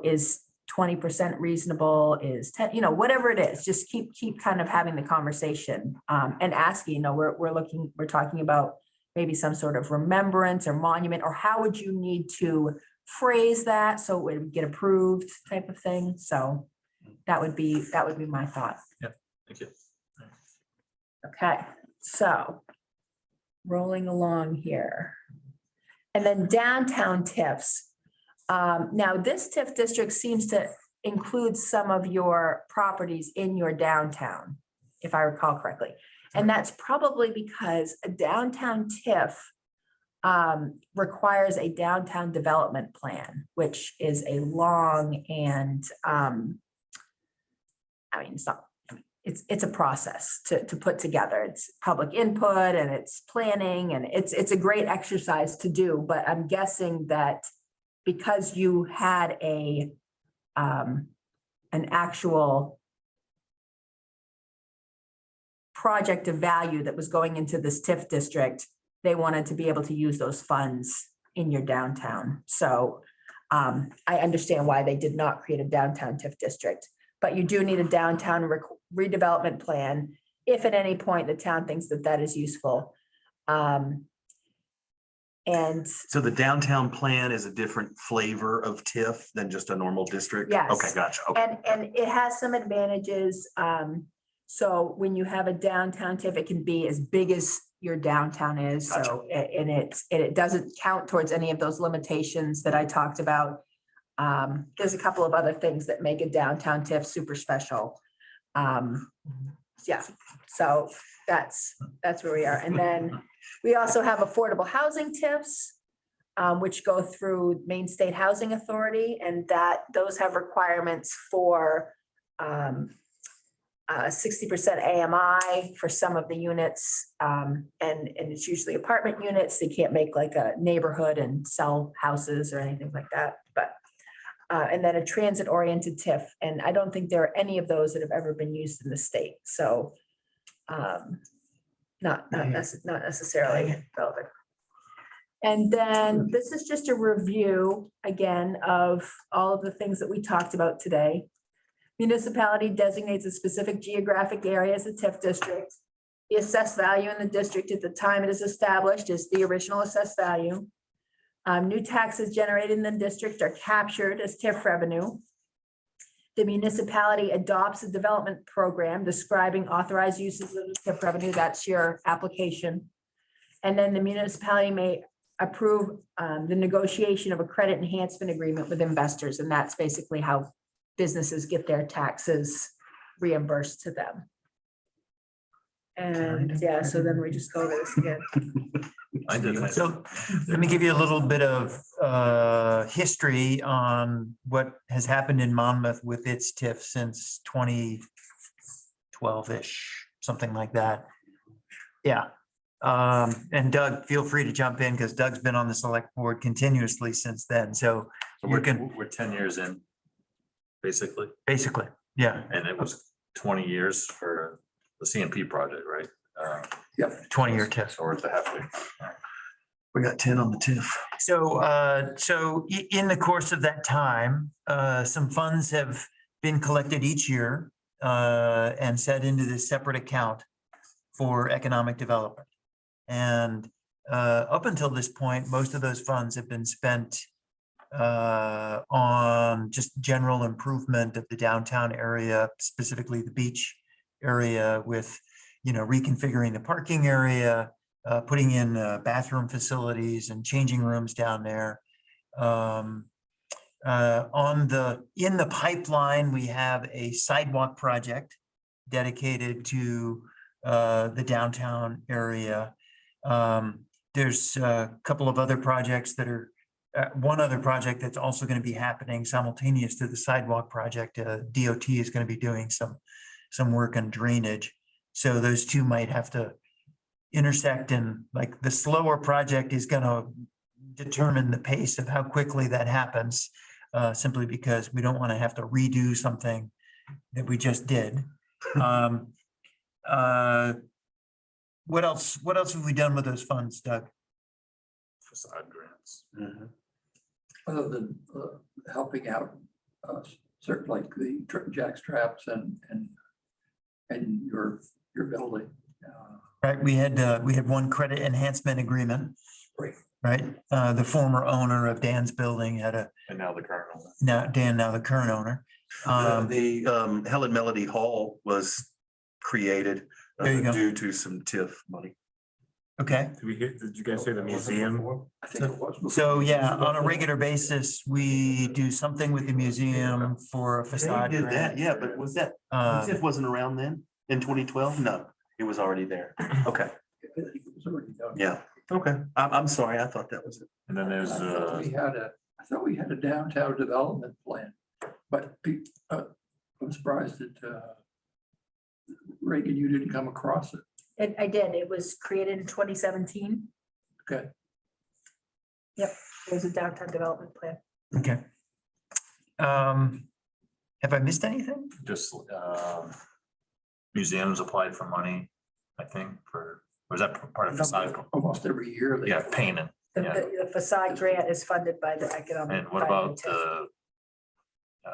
Is 20% reasonable, is 10, whatever it is, just keep kind of having the conversation and asking, we're talking about maybe some sort of remembrance or monument, or how would you need to phrase that so it would get approved type of thing. So that would be my thought. Thank you. Okay, so rolling along here. And then downtown TIFs. Now, this TIF district seems to include some of your properties in your downtown, if I recall correctly. And that's probably because a downtown TIF requires a downtown development plan, which is a long and, it's a process to put together. It's public input and it's planning, and it's a great exercise to do, but I'm guessing that because you had an actual project of value that was going into this TIF district, they wanted to be able to use those funds in your downtown. So I understand why they did not create a downtown TIF district, but you do need a downtown redevelopment plan if at any point the town thinks that is useful. And So the downtown plan is a different flavor of TIF than just a normal district? Yes. Okay, gotcha. Okay. And it has some advantages. So when you have a downtown TIF, it can be as big as your downtown is. Gotcha. So, and it doesn't count towards any of those limitations that I talked about. There's a couple of other things that make a downtown TIF super special. Yeah, so that's where we are. And then we also have affordable housing TIFs, which go through Maine State Housing Authority, and those have requirements for 60% AMI for some of the units, and it's usually apartment units. They can't make like a neighborhood and sell houses or anything like that. But and then a transit-oriented TIF, and I don't think there are any of those that have ever been used in the state. So not necessarily relevant. And then this is just a review again of all of the things that we talked about today. Municipality designates a specific geographic area as a TIF district. The assessed value in the district at the time it is established is the original assessed value. New taxes generated in the district are captured as TIF revenue. The municipality adopts a development program describing authorized uses of the TIF revenue. That's your application. And then the municipality may approve the negotiation of a credit enhancement agreement with investors. And that's basically how businesses get their taxes reimbursed to them. And yeah, so then we just go over this again. I did that. So let me give you a little bit of history on what has happened in Monmouth with its TIF since 2012-ish, something like that. Yeah. And Doug, feel free to jump in because Doug's been on the select board continuously since then. So So you can, we're 10 years in, basically, basically, yeah, and it was 20 years for the CMP project, right? 20-year TIF. So we're at the halfway. We got 10 on the TIF. So, in the course of that time, some funds have been collected each year and set into this separate account for economic development. And up until this point, most of those funds have been spent on just general improvement of the downtown area, specifically the beach area with, reconfiguring the parking area, putting in bathroom facilities and changing rooms down there. In the pipeline, we have a sidewalk project dedicated to the downtown area. There's a couple of other projects that are, one other project that's also going to be happening simultaneous to the sidewalk project. DOT is going to be doing some work on drainage. So those two might have to intersect, and like the slower project is going to determine the pace of how quickly that happens, simply because we don't want to have to redo something that we just did. What else have we done with those funds, Doug? Facade grants. Other than helping out certain like the jack straps and your building. Right, we had one credit enhancement agreement. Right. Right, the former owner of Dan's building had And now the current one. now the current owner. The Helen Melody Hall was created There you go. due to some TIF money. Okay, Did you guys say the museum? I think it was. before. so yeah, on a regular basis, we do something with the museum for a They facade. did grant. that, yeah, but was that, Uh, TIF wasn't around then in 2012? No, it was already there. Okay, I think it was already done. yeah, okay. I'm sorry, I thought that was it. And then there's, I thought we had a downtown development plan, but I'm surprised that Reagan, you didn't come across it. I did. It was created in 2017. Okay. There's a downtown development plan. Okay. Have I missed anything? just museums applied for money, I think, was that part of facade? Almost every year. they- Yeah, painting. The Yeah. the facade grant is funded by the economic. And what about Development the,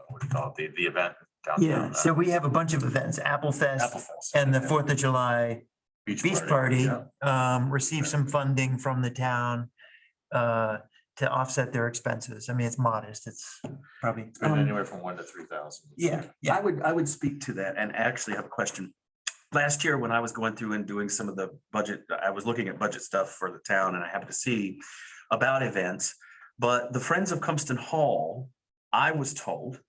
what do you call it, the event downtown? Yeah, so we have a bunch of events, Apple Fest Applefest. and the 4th of July Beach Party, yeah. received some funding from the town to offset their expenses. I mean, it's modest. It's probably. It's been anywhere from 1 to 3,000. Yeah. I would speak to that and actually have a question. Last year, when I was going through and doing some of the budget, I was looking at budget stuff for the town and I happened to see about events. But the Friends of Cumston Hall, I was told,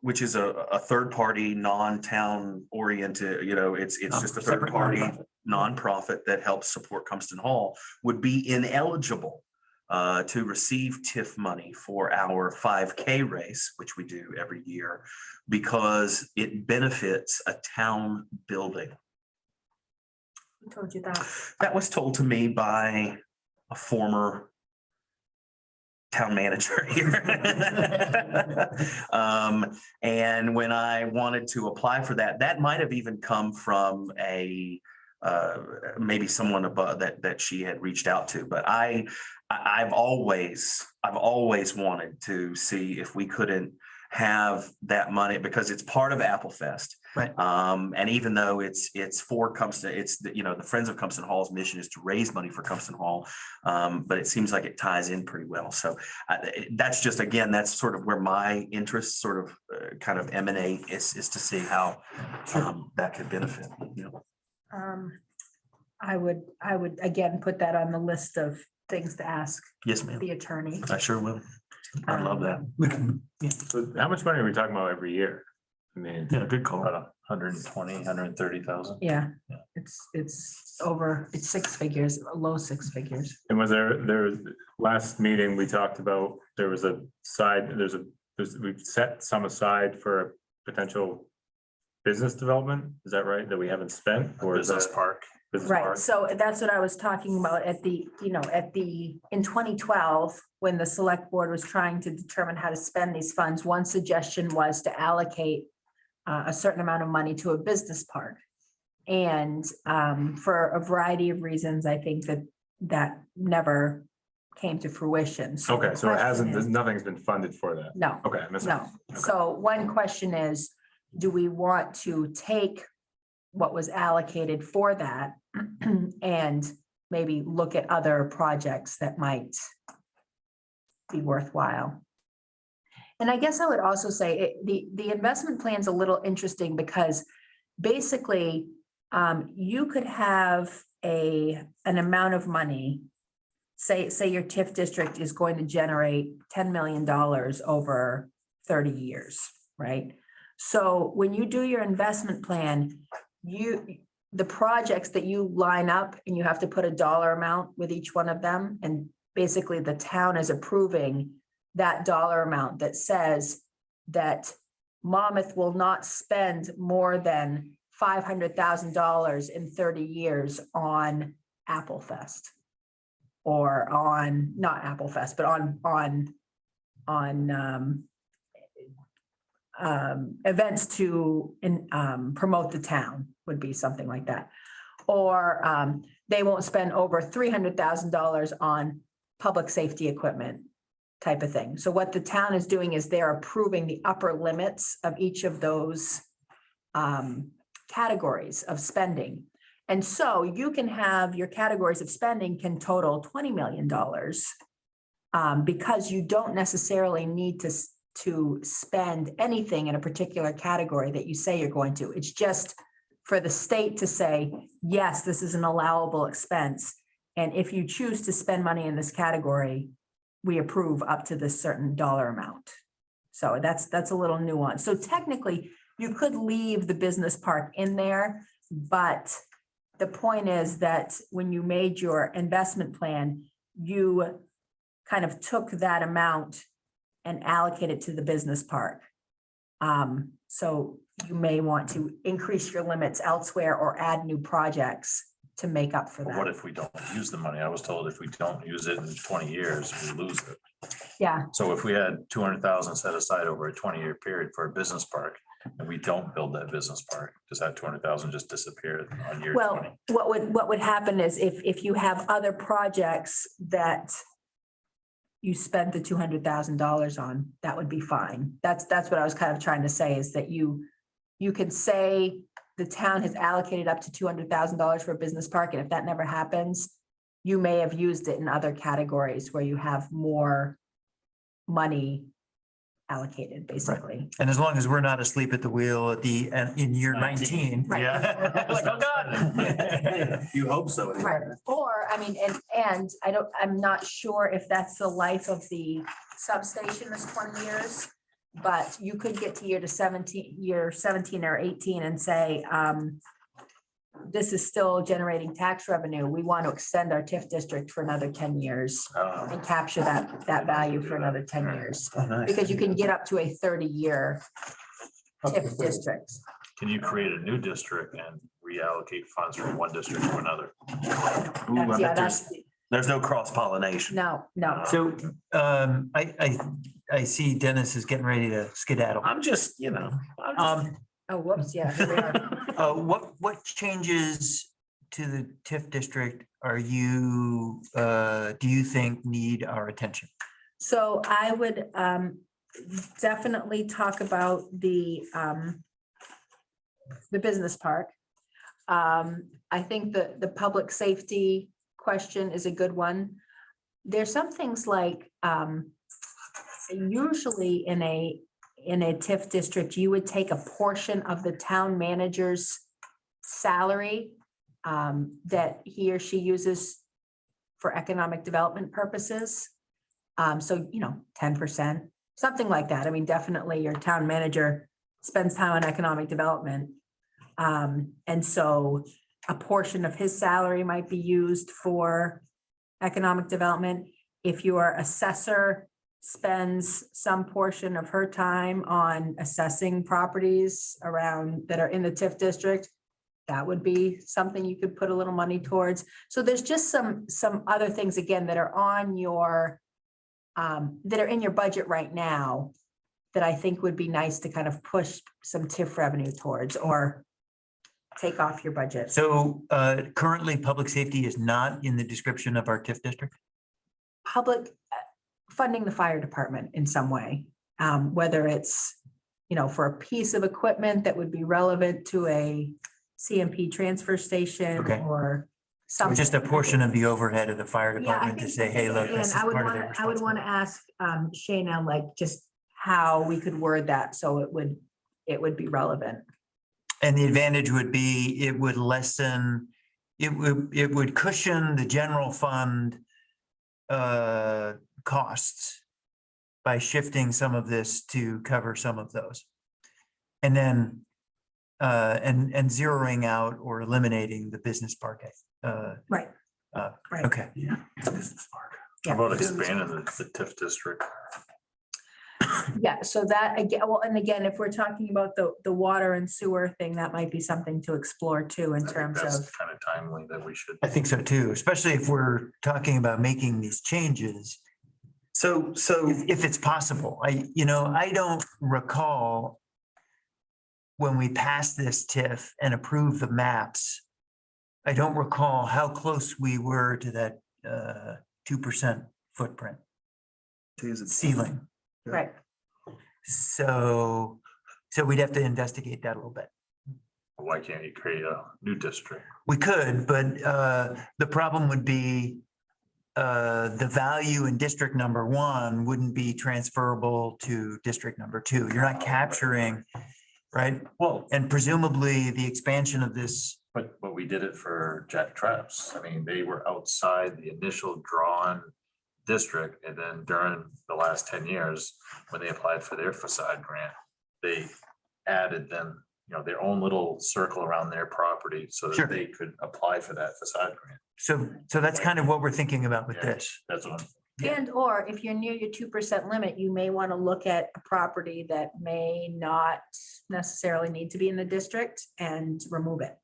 which is a third party, non-town oriented, it's just a third Separate party nonprofit. nonprofit that helps support Cumston Hall, would be ineligible to receive TIF money for our 5K race, which we do every year, because it benefits a town building. Who told you that? That was told to me by a former town manager here. And when I wanted to apply for that, that might have even come from a maybe someone above that she had reached out to, but I've always wanted to see if we couldn't have that money because it's part of Apple Fest. Right. And even though it's for Cumston, the Friends of Cumston Hall's mission is to raise money for Cumston Hall. But it seems like it ties in pretty well. So that's just, again, that's sort of where my interests sort of kind of emanate is to see how that could benefit, I would again put that on the list of things to ask Yes, ma'am. the attorney. I sure will. I love that. We can, So how much money are we talking about every year? I mean, Yeah, good call. About 120, 130,000. Yeah, Yeah. it's six figures, low six figures. and was there, last meeting, we talked about, there was a side, we've set some aside for potential business development, is that right, that we haven't spent? Or is Business that park. business Right, park? so that's what I was talking about in 2012, when the select board was trying to determine how to spend these funds, one suggestion was to allocate a certain amount of money to a business park. And for a variety of reasons, I think that never came to fruition. So the Okay, so it hasn't, question is- nothing's been funded for that. No, Okay, I missed no. it. So one question is, do we want to take what was allocated for that and maybe look at other projects that might be worthwhile? And I guess I would also say the investment plan is a little interesting because basically you could have an amount of money, say your Tif district is going to generate $10 million over 30 years, right? So when you do your investment plan, the projects that you line up and you have to put a dollar amount with each one of them, and basically the town is approving that dollar amount that says that Monmouth will not spend more than $500,000 in 30 years on Apple Fest. Or on, not Apple Fest, but on events to promote the town would be something like that. Or they won't spend over $300,000 on public safety equipment type of thing. So what the town is doing is they're approving the upper limits of each of those categories of spending. And so you can have your categories of spending can total $20 million because you don't necessarily need to spend anything in a particular category that you say you're going to. It's just for the state to say, yes, this is an allowable expense. And if you choose to spend money in this category, we approve up to this certain dollar amount. So that's a little nuanced. So technically, you could leave the business park in there, but the point is that when you made your investment plan, you kind of took that amount and allocated to the business park. So you may want to increase your limits elsewhere or add new projects to make up for But what that. if we don't use the money? I was told if we don't use it in 20 years, we lose it. Yeah, So if we had 200,000 set aside over a 20-year period for a business park and we don't build that business park, does that 200,000 just disappear on year well, 20? what would happen is if you have other projects that you spent the $200,000 on, that would be fine. That's what I was kind of trying to say is that you can say the town has allocated up to $200,000 for a business park, and if that never happens, you may have used it in other categories where you have more money allocated, basically. and as long as we're not asleep at the wheel in year 19. Right. Yeah. Like, oh, God. You hope so. anyway. Right, or, I mean, and I'm not sure if that's the life of the substation is 20 years. But you could get to year 17 or 18 and say, this is still generating tax revenue. We want to extend our Tif district for another 10 years and capture that value for another 10 years. Oh, nice. Because you can get up to a 30-year Tif district. Can you create a new district and reallocate funds from one district to another? Ooh, I bet That's, there's no cross pollination. no. So I see Dennis is getting ready to skedaddle. I'm just, Oh, whoops, yeah, here we are. What changes to the TIF district are you, do you think need our attention? So I would definitely talk about the business park. I think the public safety question is a good one. There's some things like, usually in a TIF district, you would take a portion of the town manager's salary that he or she uses for economic development purposes. So, 10%, something like that. I mean, definitely your town manager spends time on economic development. And so a portion of his salary might be used for economic development. If your assessor spends some portion of her time on assessing properties around that are in the TIF district, that would be something you could put a little money towards. So there's just some other things, again, that are on your, that are in your budget right now that I think would be nice to kind of push some TIF revenue towards or take off your budget. So currently, public safety is not in the description of our TIF district? Public funding the fire department in some way, whether it's, for a piece of equipment that would be relevant to a CMP transfer station Okay. or Or something. just a portion of the overhead of the fire Yeah, I department to think say, hey, look, again, this is I would part of their want to, I would want responsibility. to ask Shayna, like, just how we could word that so it would be relevant. And the advantage would be, it would lessen, it would cushion the general fund costs by shifting some of this to cover some of those. And then, and zeroing out or eliminating the business park. Right. Right. Okay. How about expanding the TIF district? Yeah, so that again, well, and again, if we're talking about the water and sewer thing, that might be something to explore too in terms That's of. kind of timely that we should. I think so too, especially if we're talking about making these changes. So If it's possible, I don't recall when we passed this TIF and approved the maps, I don't recall how close we were to that 2% footprint ceiling. Right. So we'd have to investigate that a little bit. Why can't you create a new district? We could, but the problem would be the value in district number 1 wouldn't be transferable to district number 2. You're not capturing, right? Well, And presumably the expansion of this, but we did it for Jack Traps. I mean, they were outside the initial drawn district, and then during the last 10 years, when they applied for their facade grant, they added them, their own little circle around their property so Sure. that they could apply for that facade grant. so that's kind of what we're thinking about with Yeah. this. That's what I'm. Yeah. And or if you're near your 2% limit, you may want to look at a property that may not necessarily need to be in the district and remove it.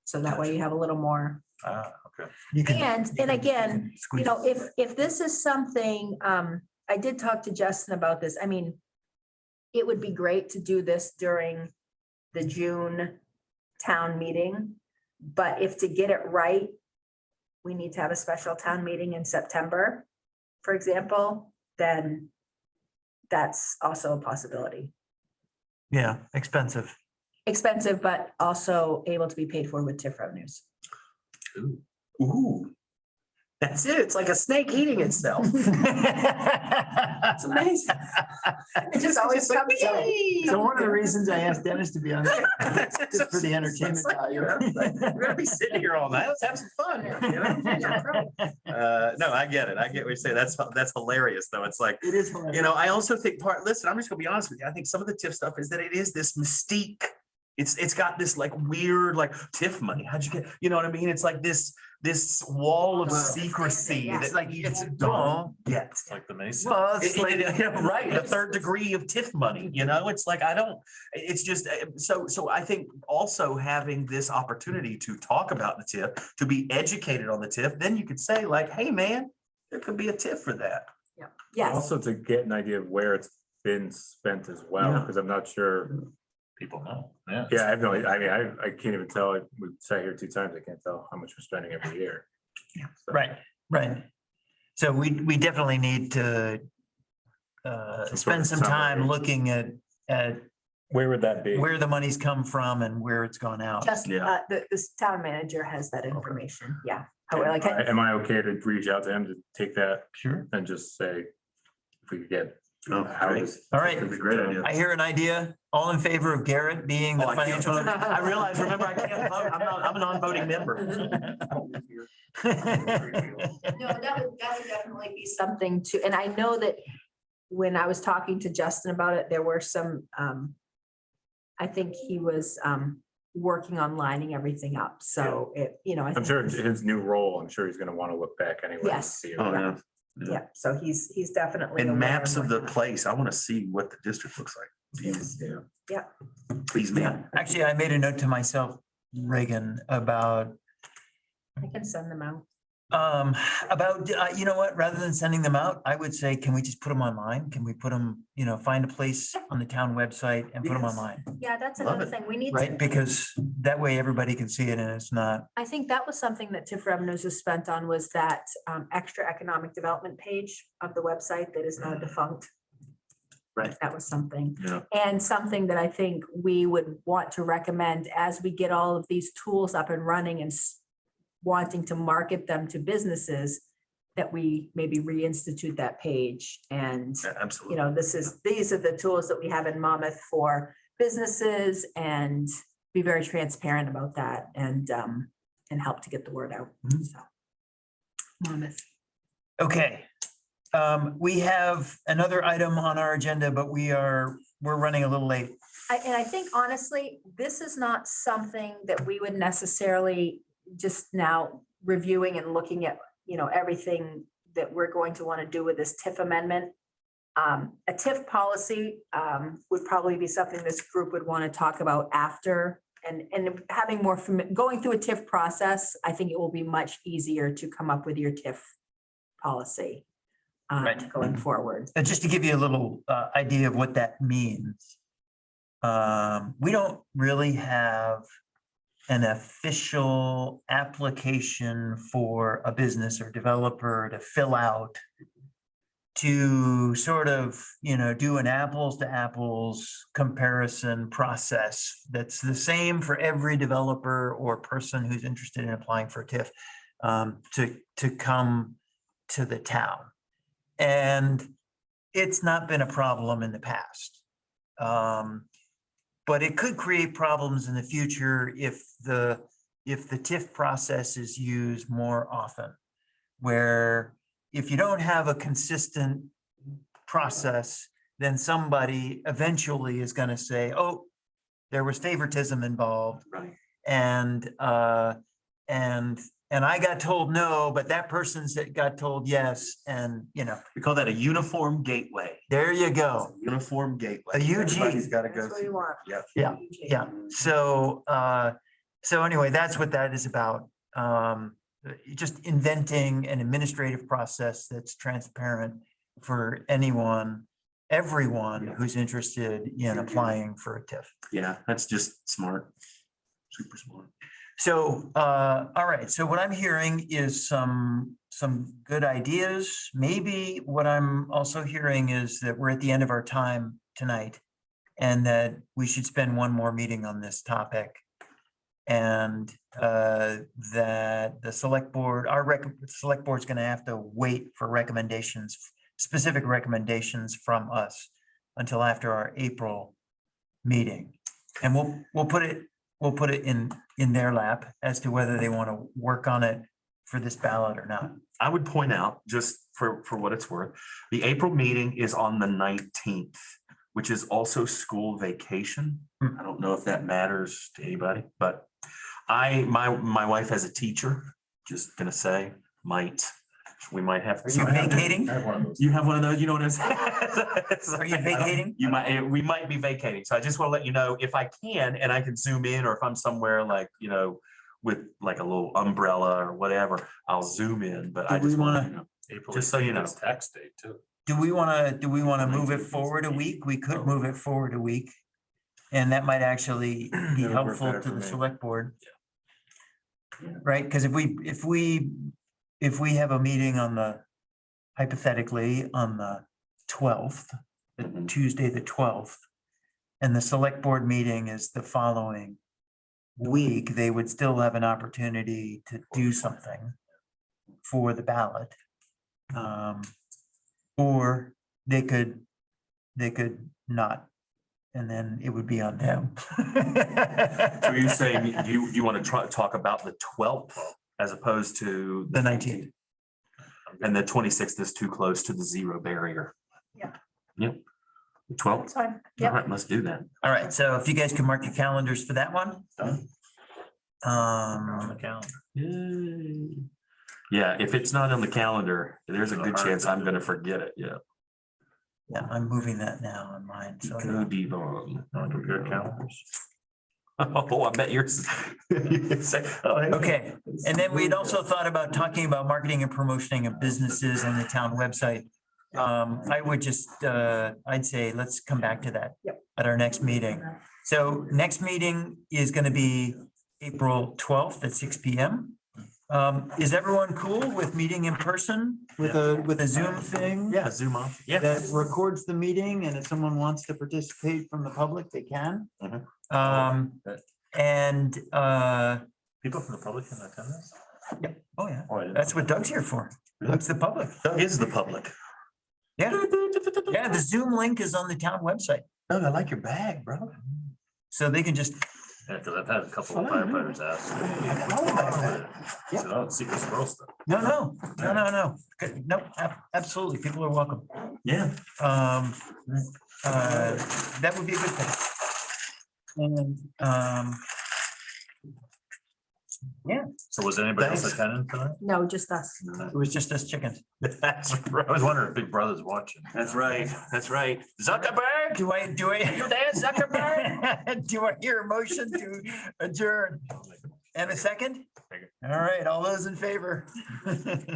So that way you have a little more. Okay. You can- And again, squeeze- if this is something, I did talk to Justin about this. I mean, it would be great to do this during the June town meeting. But if to get it right, we need to have a special town meeting in September, for example, then that's also a possibility. Yeah, expensive. Expensive, but also able to be paid for with TIF revenues. ooh, that's it. It's like a snake eating itself. That's amazing. It just always comes up. So one of the reasons I asked Dennis to be on there is for the entertainment value. We're gonna be sitting here all night. Let's have some fun. No, I get it. I get what you say. That's hilarious though. It's like, It is hilarious. I also think listen, I'm just gonna be honest with you. I think some of the TIF stuff is that it is this mystique. It's got this like weird, like TIF money. How'd you get, you know what I mean? It's like this wall of Wow. secrecy Yeah. that like It's don't dull. get. It's like the Mason. Well, it's like, Right, the third degree of TIF money, it's like, it's just, so I think also having this opportunity to talk about the TIF, to be educated on the TIF, then you could say like, hey, man, there could be a TIF for that. Yes, Also to get an idea of where it's been spent as well, Yeah. because I'm not sure people know. Yeah. Yeah, I have no, I mean, I can't even tell. We sat here 2 times. I can't tell how much we're spending every year. Yeah. So, Right. So we definitely need to sort spend of some time summary. looking at Where would that be? where the money's come from and where it's gone out. Just, Yeah. this town manager has that information, yeah. I would like, Am I okay to reach out to him to take that Sure. and just say, if we could get. Oh, how great. this- All right. That'd be a great idea. I hear an idea. All in favor of Garrett being the Oh, I can't financial. vote. I realize, remember, I can't vote. I'm a non-voting member. no, that would definitely be something to, and I know that when I was talking to Justin about it, there were some, I think he was, working on lining everything up, so it, you know. I I'm think sure he's- his new role, I'm sure he's gonna want to look back anyway. to Yes. see Oh, it. yeah. Yeah, so he's definitely. And aware maps of the whatnot. place. I want to see what the district looks like. Yeah. Please, Yeah, man. actually, I made a note to myself, Reagan, about, I can send them out. you know what, rather than sending them out, I would say, can we just put them online? Can we put them, find a place on the town website and put them Yes. online? Yeah, that's Love another it. thing. We need Right, to, because that way everybody can see it and it's not, I think that was something that TIF revenues was spent on, was that extra economic development page of the website that is now defunct. Right. That was something. Yeah. And something that I think we would want to recommend as we get all of these tools up and running and wanting to market them to businesses, that we maybe reinstitute that page. And, Yeah, absolutely. these are the tools that we have in Monmouth for businesses, and be very transparent about that and help to get the word out. Mhm. So, Monmouth. okay. We have another item on our agenda, but we're running a little late. And I think honestly, this is not something that we would necessarily just now reviewing and looking at, everything that we're going to want to do with this TIF amendment. A TIF policy would probably be something this group would want to talk about after, and having more, going through a TIF process, I think it will be much easier to come up with your TIF policy Right. going forward. Just to give you a little idea of what that means. We don't really have an official application for a business or developer to fill out to sort of, do an apples to apples comparison process that's the same for every developer or person who's interested in applying for a TIF to come to the town. And it's not been a problem in the past. But it could create problems in the future if the TIF process is used more often. Where if you don't have a consistent process, then somebody eventually is going to say, oh, there was favoritism involved. Right. And I got told no, but that person got told yes, and We call that a uniform gateway. there you go. Uniform gateway. A UG. Everybody's got to go That's what we through. want. Yep. Yeah, yeah. So anyway, that's what that is about. Just inventing an administrative process that's transparent for everyone Yeah. who's interested in applying for a TIF. Yeah, that's just smart. Super smart. So, all right, so what I'm hearing is some good ideas. Maybe what I'm also hearing is that we're at the end of our time tonight and that we should spend one more meeting on this topic. And that the select board, select board's gonna have to wait for recommendations, specific recommendations from us until after our April meeting. And we'll put it in their lap as to whether they want to work on it for this ballot or not. I would point out, just for what it's worth, the April meeting is on the 19th, which is also school vacation. Hmm. I don't know if that matters to anybody, but my wife has a teacher, just gonna say, we might have. Are you vacating? I have one of those. You have one of those, you know what I'm saying? Are you vacating? We might be vacating. So I just want to let you know if I can, and I can zoom in, or if I'm somewhere like, with like a little umbrella or whatever, I'll zoom in, but I Do we just want wanna- to, April Just so you 18th know. is tax day too. Do we want to move it 19th is forward a week? We could move it forward a week. And that might actually be That would work helpful better to for the me. select board. Right, because if we have a meeting on the, hypothetically, on the 12th, Mhm. Tuesday, the 12th, and the select board meeting is the following week, they would still have an opportunity to do something for the ballot. Or they could not, and then it would be on them. So you're saying, do you want to talk about the 12th as opposed to The 19th. And the 26th is too close to the zero barrier? Yeah. Yep. The 12th, That's fine. all Yep. right, let's do that. All right, so if you guys can mark your calendars for that one. Done. On the calendar. Yay. Yeah, if it's not on the calendar, there's a good chance I'm gonna forget it, yeah. Yeah, I'm moving that now on mine, so. Go Devon. On computer calendars. Oh, I bet yours. Okay, and then we'd also thought about talking about marketing and promoting of businesses on the town website. I would just, I'd say, let's come back to that. Yep. At our next meeting. So next meeting is gonna be April 12th at 6 PM. Is everyone cool with meeting in person with a Zoom thing? Yeah, zoom off. Yeah. That records the meeting, and if someone wants to participate from the public, they can. Mhm. And, People from the public can attend this? oh yeah, Oh, I didn't that's know. what Doug's here for. Doug's the public. Doug is the public. Yeah, yeah, the Zoom link is on the town website, Doug, I like your bag, bro. so they can just, Yeah, because I've had a couple of firefighters ask. Yeah. Oh, secret squirrel stuff. no. Good, no, absolutely, people are welcome. Yeah. That would be a good thing. And, So was anybody else Thanks. attending tonight? No, just us. it was just us chickens. That's I was wondering if Big Brother's watching. That's right. That's right. Zuckerberg. Do I? You there, Zuckerberg? Do I hear a motion to adjourn? And a second? Second. All right, all those in favor?